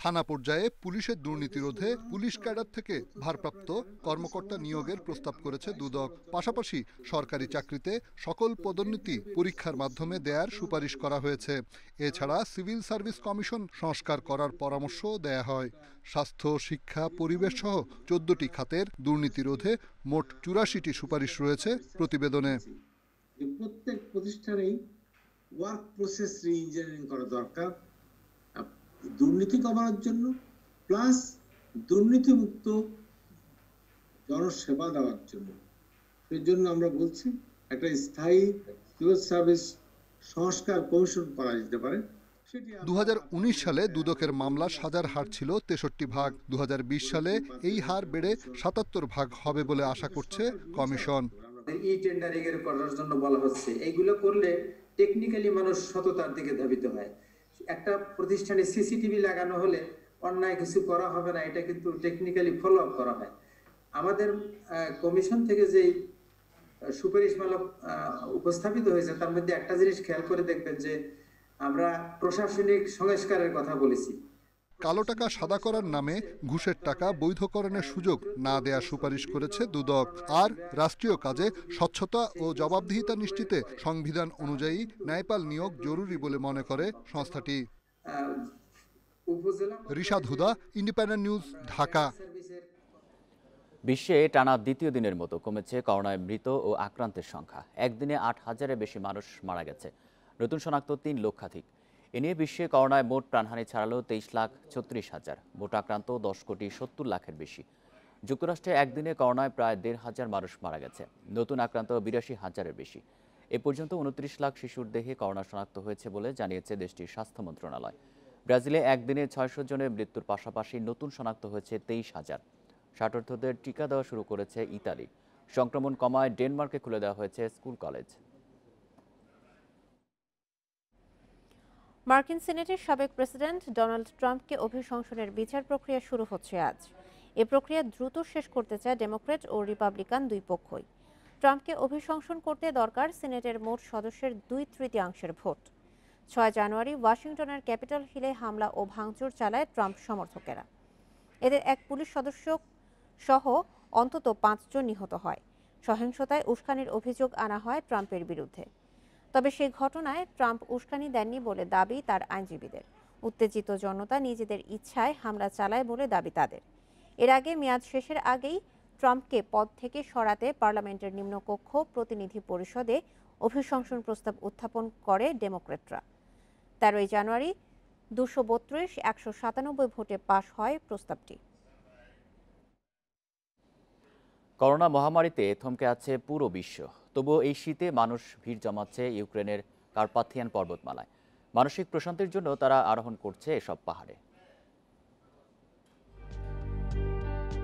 থানা পর্যায়ে পুলিশের দুর্নীতি রোধে পুলিশ ক্যাডার থেকে ভারপ্রাপ্ত কর্মকর্তা নিয়োগের প্রস্তাব করেছে দুদক। পাশাপাশি সরকারি চাকরিতে সকল পদোন্নতি পরীক্ষার মাধ্যমে দেয়ার সুপারিশ করা হয়েছে। এছাড়া সিভিল সার্ভিস কমিশন সংস্কার করার পরামর্শ দেয়া হয়। স্বাস্থ্য, শিক্ষা, পরিবেশ সহ 14টি খাতের দুর্নীতি রোধে মোট 84টি সুপারিশ রয়েছে প্রতিবেদনে। প্রত্যেক প্রতিষ্ঠানেই ওয়ার্ক প্রসেস রি-ইঞ্জিনিয়ারিং করা দরকার দুর্নীতি কমানোর জন্য, প্লাস দুর্নীতিমুক্ত জনসেবা দেওয়ার জন্য। সেই জন্য আমরা বলছি একটা স্থায়ী সিভিল সার্ভিস সংস্কার কমিশন করা যেতে পারে। 2019 সালে দুদকের মামলা সাজার হার ছিল 63 ভাগ। 2020 সালে এই হার বেড়ে 77 ভাগ হবে বলে আশা করছে কমিশন। ই টেন্ডারিং এর করার জন্য বলা হচ্ছে, এইগুলো করলে টেকনিক্যালি মানুষ সততার দিকে ধাবিত হয়। একটা প্রতিষ্ঠানে সিসিটিভি লাগানো হলে অন্যায় কিছু করা হবে না, এটা কিন্তু টেকনিক্যালি ফলো আপ করা হয়। আমাদের কমিশন থেকে যে সুপারিশমালা উপস্থাপিত হয়েছে তার মধ্যে একটা জিনিস খেয়াল করে দেখবেন যে আমরা প্রশাসনিক সংস্কারের কথা বলেছি। কালো টাকা সাদা করার নামে ঘুষের টাকা বৈধকরণের সুযোগ না দেয়া সুপারিশ করেছে দুদক। আর রাষ্ট্রীয় কাজে স্বচ্ছতা ও জবাবদিহিতা নিশ্চিতে সংবিধান অনুযায়ী ন্যায়পাল নিয়োগ জরুরি বলে মনে করে সংস্থাটি। রিশাদ হুদা, ইন্ডিপেন্ডেন্ট নিউজ, ঢাকা। বিশ্বে টানা দ্বিতীয় দিনের মতো কমেছে করোনায় মৃত ও আক্রান্তের সংখ্যা। একদিনে 8,000-এর বেশি মানুষ মারা গেছে, নতুন শনাক্ত 3 লক্ষাধিক। এ নিয়ে বিশ্বে করোনায় মোট প্রাণহানি ছাড়ালো 23,36,000, মোট আক্রান্ত 10,70,00,000-এর বেশি। যুক্তরাষ্ট্রে একদিনে করোনায় প্রায় 1,500 মানুষ মারা গেছে, নতুন আক্রান্ত 82,000-এর বেশি। এ পর্যন্ত 29 লাখ শিশুর দেহে করোনা শনাক্ত হয়েছে বলে জানিয়েছে দেশটির স্বাস্থ্য মন্ত্রণালয়। ব্রাজিলে একদিনে 600 জনের মৃত্যুর পাশাপাশি নতুন শনাক্ত হয়েছে 23,000। ষাটোর্ধ্বদের টিকা দেওয়া শুরু করেছে ইতালি। সংক্রমণ কমায় ডেনমার্কে খুলে দেওয়া হয়েছে স্কুল কলেজ। মার্কিন সিনেটের সাবেক প্রেসিডেন্ট ডোনাল্ড ট্রাম্পকে অভিশংসনের বিচার প্রক্রিয়া শুরু হচ্ছে আজ। এ প্রক্রিয়া দ্রুত শেষ করতে চায় ডেমোক্র্যাট ও রিপাবলিকান দুই পক্ষই। ট্রাম্পকে অভিশংসন করতে দরকার সিনেটের মোট সদস্যের 2/3 ভোট। 6 জানুয়ারি ওয়াশিংটনের ক্যাপিটল হিলে হামলা ও ভাঙচুর চালায় ট্রাম্প সমর্থকেরা। এদের এক পুলিশ সদস্য সহ অন্তত 5 জন নিহত হয়। সহিংসতায় উস্কানির অভিযোগ আনা হয় ট্রাম্পের বিরুদ্ধে। তবে সেই ঘটনায় ট্রাম্প উস্কানি দেননি বলে দাবি তার আইনজীবীদের। উত্তেজিত জনতা নিজেদের ইচ্ছায় হামলা চালায় বলে দাবি তাদের। এর আগে মেয়াদ শেষের আগেই ট্রাম্পকে পদ থেকে সরাতে পার্লামেন্টের নিম্নকক্ষ প্রতিনিধি পরিষদে অভিশংসন প্রস্তাব উত্থাপন করে ডেমোক্র্যাটরা। 13 জানুয়ারি 232-197 ভোটে পাশ হয় প্রস্তাবটি। করোনা মহামারীতে থমকে আছে পুরো বিশ্ব, তবুও এই শীতে মানুষ ভিড় জমাচ্ছে ইউক্রেনের কার্পাথিয়ান পর্বতমালায়। মানসিক প্রশান্তির জন্য তারা আরোহণ করছে এসব পাহাড়ে।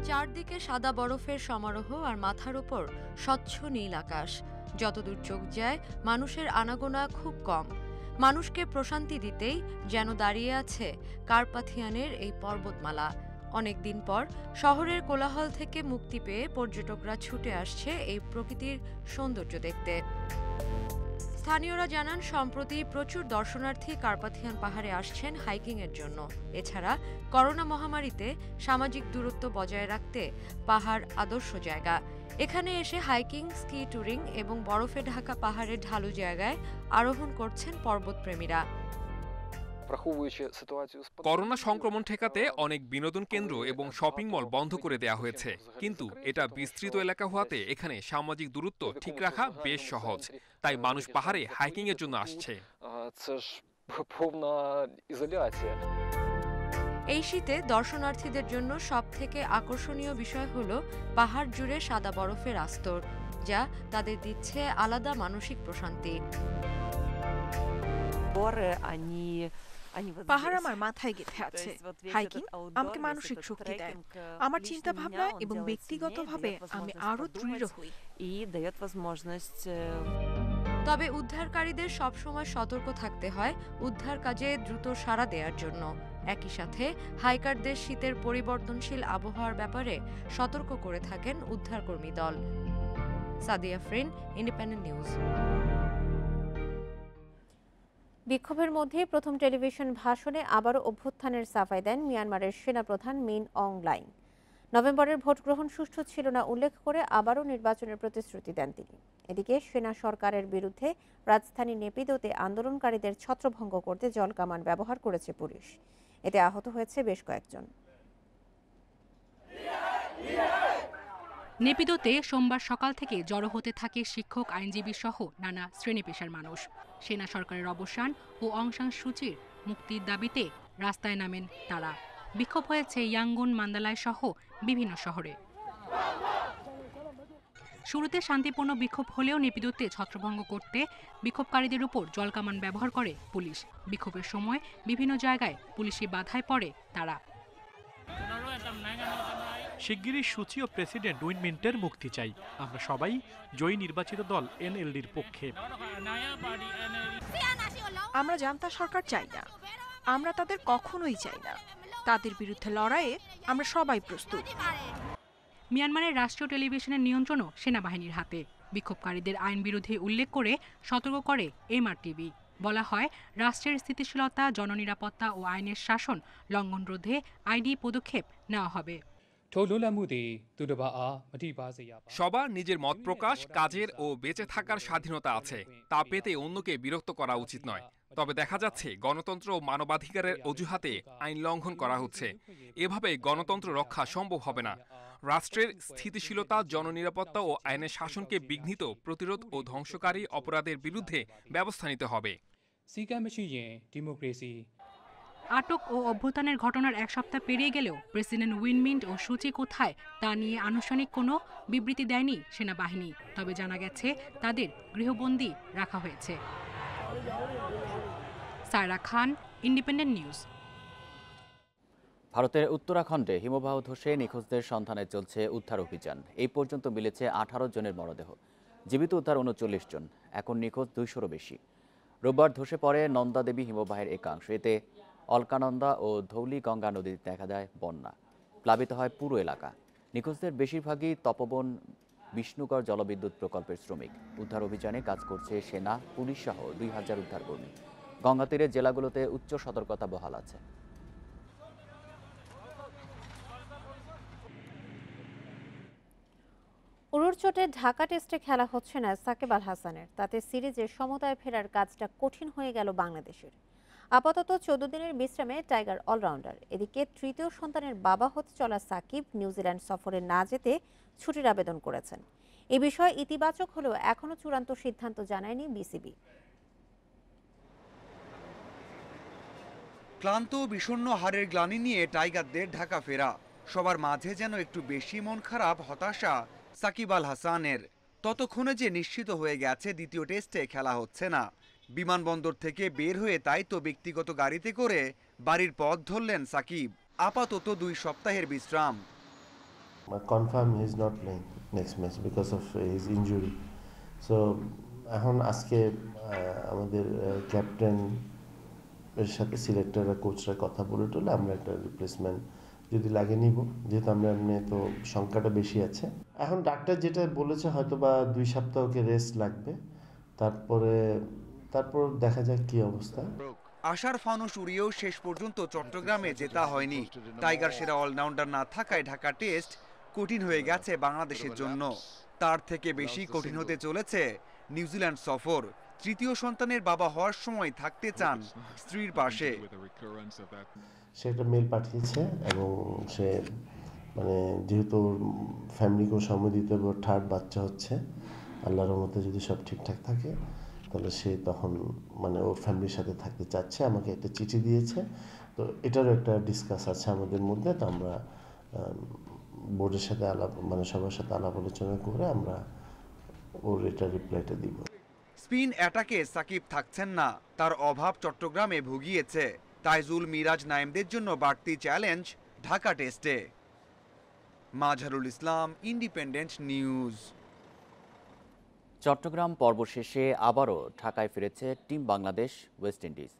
চারদিকে সাদা বরফের সমারোহ আর মাথার উপর স্বচ্ছ নীল আকাশ। যতদূর চোখ যায় মানুষের আনাগোনা খুব কম। মানুষকে প্রশান্তি দিতেই যেন দাঁড়িয়ে আছে কার্পাথিয়ানের এই পর্বতমালা। অনেকদিন পর শহরের কোলাহল থেকে মুক্তি পেয়ে পর্যটকরা ছুটে আসছে এই প্রকৃতির সৌন্দর্য দেখতে। স্থানীয়রা জানান, সম্প্রতি প্রচুর দর্শনার্থী কার্পাথিয়ান পাহাড়ে আসছেন হাইকিংয়ের জন্য। এছাড়া করোনা মহামারীতে সামাজিক দূরত্ব বজায় রাখতে পাহাড় আদর্শ জায়গা। এখানে এসে হাইকিং, স্কি ট্যুরিং এবং বরফে ঢাকা পাহাড়ের ঢালু জায়গায় আরোহণ করছেন পর্বতপ্রেমীরা। করোনা সংক্রমণ ঠেকাতে অনেক বিনোদন কেন্দ্র এবং শপিং মল বন্ধ করে দেয়া হয়েছে, কিন্তু এটা বিস্তৃত এলাকা হওয়াতে এখানে সামাজিক দূরত্ব ঠিক রাখা বেশ সহজ। তাই মানুষ পাহাড়ে হাইকিং এর জন্য আসছে। এই শীতে দর্শনার্থীদের জন্য সবথেকে আকর্ষণীয় বিষয় হলো পাহাড় জুড়ে সাদা বরফের আস্তর, যা তাদের দিচ্ছে আলাদা মানসিক প্রশান্তি। পাহাড় আমার মাথায় গেঁথে আছে। হাইকিং আমাকে মানসিক শক্তি দেয়। আমার চিন্তা ভাবনা এবং ব্যক্তিগতভাবে আমি আরো দৃঢ় হই। তবে উদ্ধারকারীদের সবসময় সতর্ক থাকতে হয় উদ্ধার কাজে দ্রুত সাড়া দেওয়ার জন্য। একই সাথে হাইকারদের শীতের পরিবর্তনশীল আবহাওয়ার ব্যাপারে সতর্ক করে থাকেন উদ্ধারকর্মী দল। Sadia ফ্রিন, independent news. বিক্ষোভের মধ্যে প্রথম টেলিভিশন ভাষণে আবারও অভ্যুত্থানের সাফাই দেন মিয়ানমারের সেনাপ্রধান মিন অং লাইং। নভেম্বরের ভোট গ্রহণ সুষ্ঠু ছিল না উল্লেখ করে আবারও নির্বাচনের প্রতিশ্রুতি দেন তিনি। এদিকে সেনা সরকারের বিরুদ্ধে রাজধানী নেপিদোতে আন্দোলনকারীদের ছত্রভঙ্গ করতে জলকামান ব্যবহার করেছে পুলিশ। এতে আহত হয়েছে বেশ কয়েকজন। নেপিদোতে সোমবার সকাল থেকে জড়ো হতে থাকে শিক্ষক, আইনজীবী সহ নানা শ্রেণী পেশার মানুষ। সেনা সরকারের অবসান ও অং সান সুচির মুক্তির দাবিতে রাস্তায় নামেন তারা। বিক্ষোভ হয়েছে ইয়াঙ্গুন, মান্দালায় সহ বিভিন্ন শহরে। শুরুতে শান্তিপূর্ণ বিক্ষোভ হলেও নেপিদোতে ছত্রভঙ্গ করতে বিক্ষোভকারীদের উপর জলকামান ব্যবহার করে পুলিশ। বিক্ষোভের সময় বিভিন্ন জায়গায় পুলিশি বাধায় পড়ে তারা। শিগগিরই সূচি ও প্রেসিডেন্ট উইন মিন্টের মুক্তি চাই। আমরা সবাই জয়ী নির্বাচিত দল এনএলডির পক্ষে। আমরা জান্তা সরকার চাই না, আমরা তাদের কখনোই চাই না। তাদের বিরুদ্ধে লড়াইয়ে আমরা সবাই প্রস্তুত। মিয়ানমারের রাষ্ট্রীয় টেলিভিশনের নিয়ন্ত্রণও সেনাবাহিনীর হাতে। বিক্ষোভকারীদের আইন বিরোধী উল্লেখ করে সতর্ক করে এমআরটিভি। বলা হয়, রাষ্ট্রের স্থিতিশীলতা, জননিরাপত্তা ও আইনের শাসন লঙ্ঘন রোধে আইনি পদক্ষেপ নেওয়া হবে। সবার নিজের মত প্রকাশ, কাজের ও বেঁচে থাকার স্বাধীনতা আছে, তা পেতে অন্যকে বিরক্ত করা উচিত নয়। তবে দেখা যাচ্ছে গণতন্ত্র ও মানবাধিকারের অজুহাতে আইন লঙ্ঘন করা হচ্ছে। এভাবে গণতন্ত্র রক্ষা সম্ভব হবে না। রাষ্ট্রের স্থিতিশীলতা, জননিরাপত্তা ও আইনের শাসনকে বিঘ্নিত, প্রতিরোধ ও ধ্বংসকারী অপরাধের বিরুদ্ধে ব্যবস্থা নিতে হবে। আটক ও অভ্যুত্থানের ঘটনার এক সপ্তাহ পেরিয়ে গেলেও প্রেসিডেন্ট উইনমিন্ট ও সূচি কোথায় তা নিয়ে আনুষ্ঠানিক কোনো বিবৃতি দেয়নি সেনাবাহিনী। তবে জানা গেছে তাদের গৃহবন্দী রাখা হয়েছে। সায়রা খান, ইন্ডিপেন্ডেন্ট নিউজ। ভারতের উত্তরাখণ্ডে হিমবাহ ধসে নিখোঁজদের সন্ধানে চলছে উদ্ধার অভিযান। এই পর্যন্ত মিলেছে 18 জনের মরদেহ, জীবিত উদ্ধার 39 জন, এখন নিখোঁজ 200-রও বেশি। রোববার ধসে পড়ে নন্দা দেবী হিমবাহের একাংশ। এতে অলকানন্দা ও ধৌলি গঙ্গা নদীতে দেখা দেয় বন্যা, প্লাবিত হয় পুরো এলাকা। নিখোঁজদের বেশিরভাগই তপবন বিষ্ণুগড় জলবিদ্যুৎ প্রকল্পের শ্রমিক। উদ্ধার অভিযানে কাজ করছে সেনা, পুলিশ সহ 2000 উদ্ধারকর্মী। গঙ্গা তীরের জেলাগুলোতে উচ্চ সতর্কতা বহাল আছে। উরুর চোটে ঢাকা টেস্টে খেলা হচ্ছে না সাকিব আল হাসানের। তাতে সিরিজে সমতায় ফেরার কাজটা কঠিন হয়ে গেল বাংলাদেশের। আপাতত 14 দিনের বিশ্রামে টাইগার অলরাউন্ডার। এদিকে তৃতীয় সন্তানের বাবা হতে চলা সাকিব নিউজিল্যান্ড সফরে না যেতে ছুটির আবেদন করেছেন। এ বিষয়ে ইতিবাচক হলেও এখনও চূড়ান্ত সিদ্ধান্ত জানায়নি বিসিবি। ক্লান্ত বিষণ্ণ হারের গ্লানি নিয়ে টাইগারদের ঢাকা ফেরা, সবার মাঝে যেন একটু বেশি মন খারাপ, হতাশা সাকিব আল হাসানের। ততক্ষণে যে নিশ্চিত হয়ে গেছে দ্বিতীয় টেস্টে খেলা হচ্ছে না। বিমানবন্দর থেকে বের হয়ে তাই তো ব্যক্তিগত গাড়িতে করে বাড়ির পথ ধরলেন সাকিব। আপাতত 2 সপ্তাহের বিশ্রাম। Confirm he is not playing next match because of his injury. So এখন আজকে আমাদের ক্যাপ্টেন এর সাথে সিলেক্টররা, কোচরা কথা বলে টলে আমরা একটা রিপ্লেসমেন্ট যদি লাগে নিব, যেহেতু আমরা এমনি তো সংখ্যাটা বেশি আছে। এখন ডাক্তার যেটা বলেছে হয়তো বা 2 সপ্তাহকে রেস্ট লাগবে, তারপর দেখা যাক কি অবস্থা। আশার ফানুস উড়িয়েও শেষ পর্যন্ত চট্টগ্রামে জেতা হয়নি। টাইগার সেরা অলরাউন্ডার না থাকায় ঢাকা টেস্ট কঠিন হয়ে গেছে বাংলাদেশের জন্য। তার থেকে বেশি কঠিন হতে চলেছে নিউজিল্যান্ড সফর। তৃতীয় সন্তানের বাবা হওয়ার সময় থাকতে চান স্ত্রীর পাশে। সে একটা মেল পাঠিয়েছে এবং সে মানে যেহেতু ফ্যামিলিকেও সময় দিতে হবে, 3rd বাচ্চা হচ্ছে, আল্লাহর রহমতে যদি সব ঠিকঠাক থাকে তাহলে সে তখন মানে ওর ফ্যামিলির সাথে থাকতে চাচ্ছে। আমাকে একটা চিঠি দিয়েছে, তো এটারও একটা ডিসকাস আছে আমাদের মধ্যে। তো আমরা বোর্ডের সাথে সবার সাথে আলাপ আলোচনা করে আমরা ওর এটা রিপ্লাইটা দিব। স্পিন অ্যাটাকে সাকিব থাকছেন না, তার অভাব চট্টগ্রামে ভুগিয়েছে। তাইজুল, মিরাজ, নাইমদের জন্য বাড়তি চ্যালেঞ্জ ঢাকা টেস্টে। Mazharul Islam, independent news. চট্টগ্রাম পর্ব শেষে আবারও ঢাকায় ফিরেছে টিম বাংলাদেশ ওয়েস্ট ইন্ডিজ।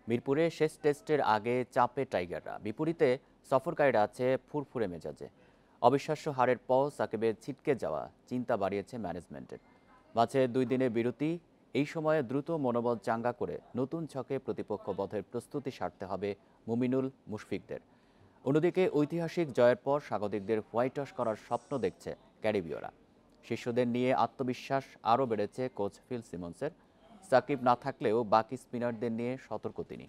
মিরপুরে শেষ টেস্টের আগে চাপে টাইগাররা, বিপরীতে সফরকারীরা আছে ফুরফুরে মেজাজে। অবিশ্বাস্য হারের পর সাকিবের ছিটকে যাওয়া চিন্তা বাড়িয়েছে ম্যানেজমেন্টের। মাঝে 2 দিনের বিরতি, এই সময়ে দ্রুত মনোবল চাঙ্গা করে নতুন ছকে প্রতিপক্ষ বধের প্রস্তুতি সারতে হবে মুমিনুল, মুশফিকদের। অন্যদিকে ঐতিহাসিক জয়ের পর স্বাগতিকদের হোয়াইট ওয়াশ করার স্বপ্ন দেখছে ক্যারিবীয়রা। শিষ্যদের নিয়ে আত্মবিশ্বাস আরও বেড়েছে কোচ ফিল সিমন্সের। সাকিব না থাকলেও বাকি স্পিনারদের নিয়ে সতর্ক তিনি।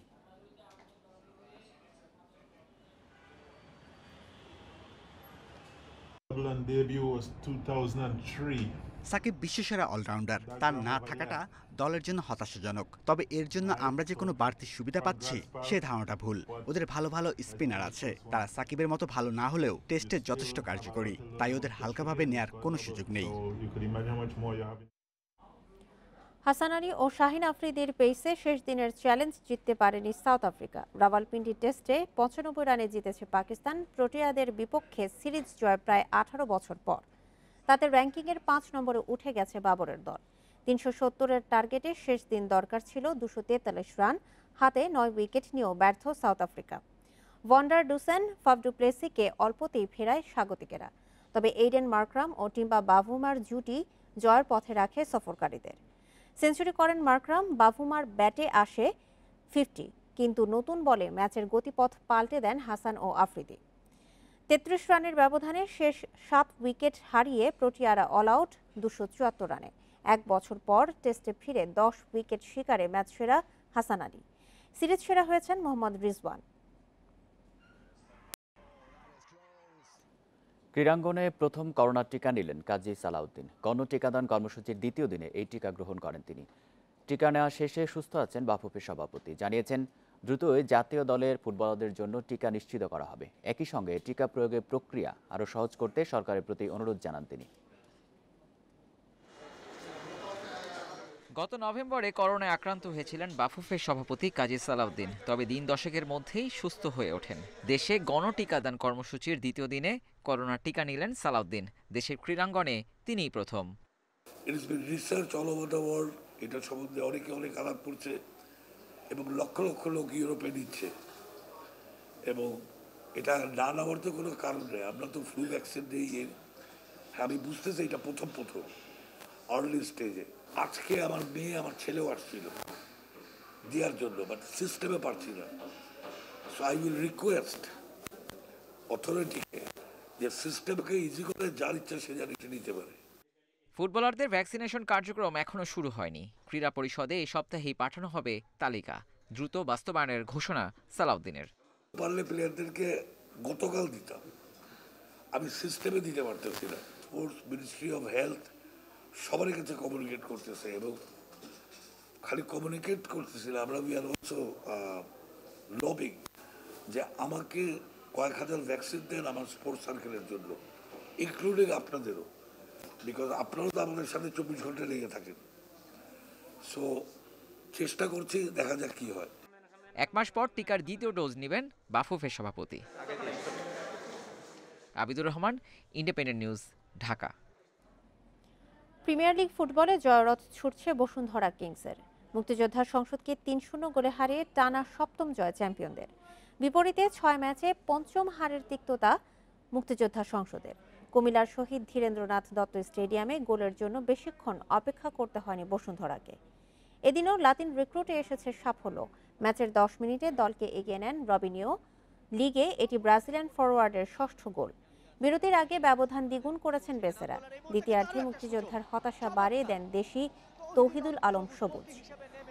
সাকিব বিশ্বসেরা অলরাউন্ডার, তার না থাকাটা দলের জন্য হতাশাজনক। তবে এর জন্য আমরা যে কোনো বাড়তি সুবিধা পাচ্ছি সে ধারণাটা ভুল। ওদের ভালো ভালো স্পিনার আছে, তারা সাকিবের মতো ভালো না হলেও টেস্টে যথেষ্ট কার্যকরী, তাই ওদের হালকাভাবে নেয়ার কোনো সুযোগ নেই। হাসান আলী ও শাহিন আফ্রিদির পেসে শেষ দিনের চ্যালেঞ্জ জিততে পারেনি সাউথ আফ্রিকা। রাওয়ালপিন্ডি টেস্টে 95 রানে জিতেছে পাকিস্তান। প্রোটিয়াদের বিপক্ষে সিরিজ জয় প্রায় 18 বছর পর। তাতে র্যাঙ্কিংয়ের 5 নম্বরে উঠে গেছে বাবরের দল। 370-এর টার্গেটে শেষ দিন দরকার ছিল 243 রান। হাতে 9 উইকেট নিয়েও ব্যর্থ South Africa. Van der Dussen, Faf du প্লেসিকে অল্পতেই ফেরায় স্বাগতিকেরা। তবে এইডেন মার্করাম ও টিম্বা বাভুমার জুটি জয়ের পথে রাখে সফরকারীদের। সেঞ্চুরি করেন মার্করাম, বাভুমার ব্যাটে আসে 50, কিন্তু নতুন বলে ম্যাচের গতিপথ পাল্টে দেন হাসান ও আফ্রিদি। 33 রানের ব্যবধানে শেষ 7 উইকেট হারিয়ে প্রোটিয়ারা অল আউট 274 রানে। 1 বছর পর টেস্টে ফিরে 10 উইকেট শিকারে ম্যাচ সেরা হাসান আলী। সিরিজ সেরা হয়েছেন মোহাম্মদ রিজওয়ান। ক্রীড়াঙ্গনে প্রথম করোনা টিকা নিলেন কাজী সালাউদ্দিন। গণ টিকাদান কর্মসূচির দ্বিতীয় দিনে এই টিকা গ্রহণ করেন তিনি। টিকা নেওয়া শেষে সুস্থ আছেন বাফুফের সভাপতি। জানিয়েছেন দ্রুতই জাতীয় দলের ফুটবলারদের জন্য টিকা নিশ্চিত করা হবে। একই সঙ্গে টিকা প্রয়োগের প্রক্রিয়া আরও সহজ করতে সরকারের প্রতি অনুরোধ জানান তিনি। গত নভেম্বরে করোনায় আক্রান্ত হয়েছিলেন বাফুফের সভাপতি কাজী সালাউদ্দিন। তবে দিন দশেকের মধ্যেই সুস্থ হয়ে ওঠেন। দেশে গণটিকাদান কর্মসূচির দ্বিতীয় দিনে করোনা টিকা নিলেন সালাউদ্দিন। দেশের ক্রীড়াঙ্গনে তিনিই প্রথম। Research all over the world, এটা সম্বন্ধে অনেকে অনেক আলাপ করছে এবং লক্ষ লক্ষ লোক ইউরোপে নিচ্ছে, এবং এটা না নেওয়ার তো কোনো কারণ নেই। আমরা তো ফ্লু ভ্যাকসিন দিই। আমি বুঝতেছি এটা প্রথম আর্লি স্টেজে। আজকে আমার মেয়ে আমার ছেলেও আসছিল দেওয়ার জন্য, বাট সিস্টেমে পারছি না। সো আই উইল রিকোয়েস্ট অথরিটিকে যে সিস্টেমকে ইজি করে যার ইচ্ছা সে জানিয়ে নিতে পারে। ফুটবলারদের ভ্যাকসিনেশন কার্যক্রম এখনো শুরু হয়নি। ক্রীড়া পরিষদে এই সপ্তাহেই পাঠানো হবে তালিকা। দ্রুত বাস্তবায়নের ঘোষণা সালাউদ্দিনের। পারলে প্লেয়ারদেরকে গতকাল দিতাম, আমি সিস্টেমে দিতে পারতেছি না। স্পোর্টস মিনিস্ট্রি অফ হেলথ সবার কাছে কমিউনিকেট করতেছে, এবং খালি কমিউনিকেট করতেছি না, আমরা উই আর অলসো লবিং যে আমাকে কয়েক হাজার ভ্যাকসিন দেন আমার স্পোর্টস সার্কেলের জন্য, ইনক্লুডিং আপনাদেরও, বিকজ আপনারাও তো আমাদের সাথে 24 ঘন্টা লেগে থাকেন। সো চেষ্টা করছি, দেখা যাক কি হয়। 1 মাস পর টিকার দ্বিতীয় ডোজ নেবেন বাফুফের সভাপতি। Abidur Rahman, independent News, Dhaka. Premier league ফুটবলে জয়রথ ছুটছে বসুন্ধরা কিংসের। মুক্তিযোদ্ধা সংসদকে 3-0 গোলে হারিয়ে টানা 7ম জয় চ্যাম্পিয়নদের। বিপরীতে 6 ম্যাচে 5ম হারের তিক্ততা মুক্তিযোদ্ধা সংসদের। কুমিল্লার শহীদ ধীরেন্দ্রনাথ দত্ত স্টেডিয়ামে গোলের জন্য বেশিক্ষণ অপেক্ষা করতে হয়নি বসুন্ধরাকে। এদিনও লাতিন রিক্রুটে এসেছে সাফল্য। ম্যাচের 10 মিনিটে দলকে এগিয়ে নেন রবিনিও। লিগে এটি ব্রাজিলিয়ান ফরওয়ার্ডের 6ষ্ঠ গোল। বিরতির আগে ব্যবধান দ্বিগুণ করেছেন বেসেরা। দ্বিতীয়ার্ধে মুক্তিযোদ্ধার হতাশা বাড়িয়ে দেন দেশি তৌহিদুল আলম সবুজ।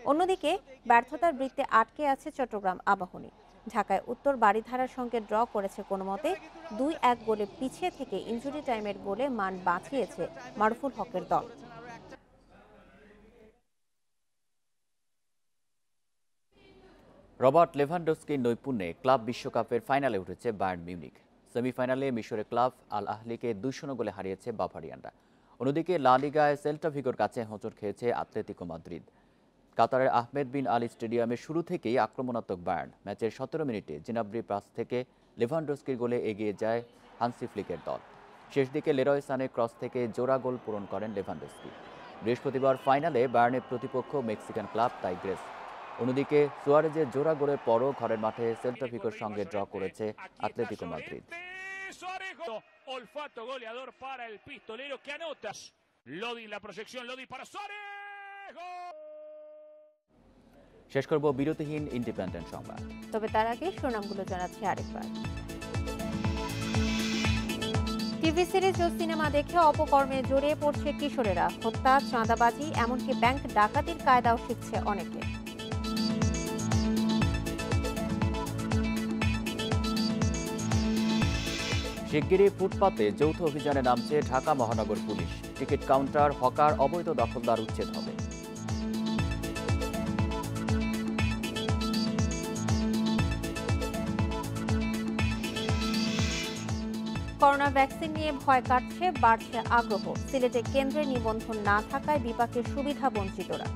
অন্যদিকে ব্যর্থতার বৃত্তে আটকে আছে চট্টগ্রাম আবাহনী। ঢাকায় উত্তর বারিধারার সঙ্গে ড্র করেছে কোনোমতে। 2-1 গোলে পিছিয়ে থেকে ইনজুরি টাইমের গোলে মান বাঁচিয়েছে মারুফুল হকের দল। রবার্ট লেভানডস্কির নৈপুণ্যে ক্লাব বিশ্বকাপের ফাইনালে উঠেছে বায়ার্ন মিউনিখ। সেমিফাইনালে মিশরের ক্লাব আল আহলিকে 2-0 গোলে হারিয়েছে বাভারিয়ানরা। অন্যদিকে লা লিগায় সেল্টা ভিগোর কাছে হোঁচট খেয়েছে আতলেতিকো মাদ্রিদ। কাতারের আহমেদ বিন আলী স্টেডিয়ামে শুরু থেকেই আক্রমণাত্মক বায়ার্ন। ম্যাচের 17 মিনিটে জিনাব্রি পাস থেকে লেভানডস্কির গোলে এগিয়ে যায় হান্সি ফ্লিকের দল। শেষ দিকে লেরয় সানে ক্রস থেকে জোড়া গোল পূরণ করেন লেভানডস্কি। বৃহস্পতিবার ফাইনালে বায়ার্নের প্রতিপক্ষ মেক্সিকান ক্লাব টাইগ্রেস। অন্যদিকে সুয়ারেজের জোড়া গোলের পরও ঘরের মাঠে সেল্টা ভিগোর সঙ্গে ড্র করেছে আতলেতিকো মাদ্রিদ। শেষ করব বিরতিহীন ইন্ডিপেন্ডেন্ট সংবাদ। তবে তার আগে শিরোনামগুলো জানাচ্ছি আরেকবার। টিভি সিরিজ ও সিনেমা দেখে অপকর্মে জড়িয়ে পড়ছে কিশোরেরা। হত্যা, চাঁদাবাজি, এমনকি ব্যাংক ডাকাতির কায়দাও শিখছে অনেকে। শিগগিরই ফুটপাতে যৌথ অভিযানে নামছে ঢাকা মহানগর পুলিশ। টিকিট কাউন্টার, হকার, অবৈধ দখলদার উচ্ছেদ হবে। করোনা ভ্যাকসিন নিয়ে ভয় কাটছে, বাড়ছে আগ্রহ। সিলেটে কেন্দ্রে নিবন্ধন না থাকায় বিপাকের সুবিধা বঞ্চিতরা।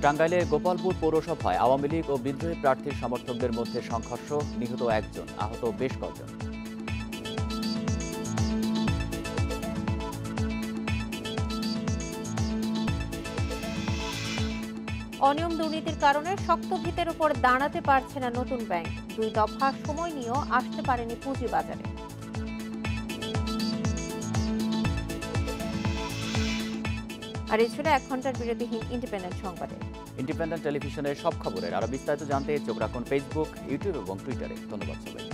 টাঙ্গাইলের গোপালপুর পৌরসভায় আওয়ামী লীগ ও বিদ্রোহী প্রার্থীর সমর্থকদের মধ্যে সংঘর্ষ, নিহত 1 জন, আহত বেশ কয়েকজন। অনিয়ম দুর্নীতির কারণে শক্ত ভিতের উপর দাঁড়াতে পারছে না নতুন ব্যাংক। 2 দফা সময় নিয়েও আসতে পারেনি পুঁজিবাজারে। আর এই ছিল 1 ঘন্টার বিরতিহীন ইন্ডিপেন্ডেন্ট সংবাদে। ইন্ডিপেন্ডেন্ট টেলিভিশনের সব খবরের আরো বিস্তারিত জানতে চোখ রাখুন ফেসবুক, ইউটিউব এবং টুইটারে। ধন্যবাদ সবাইকে।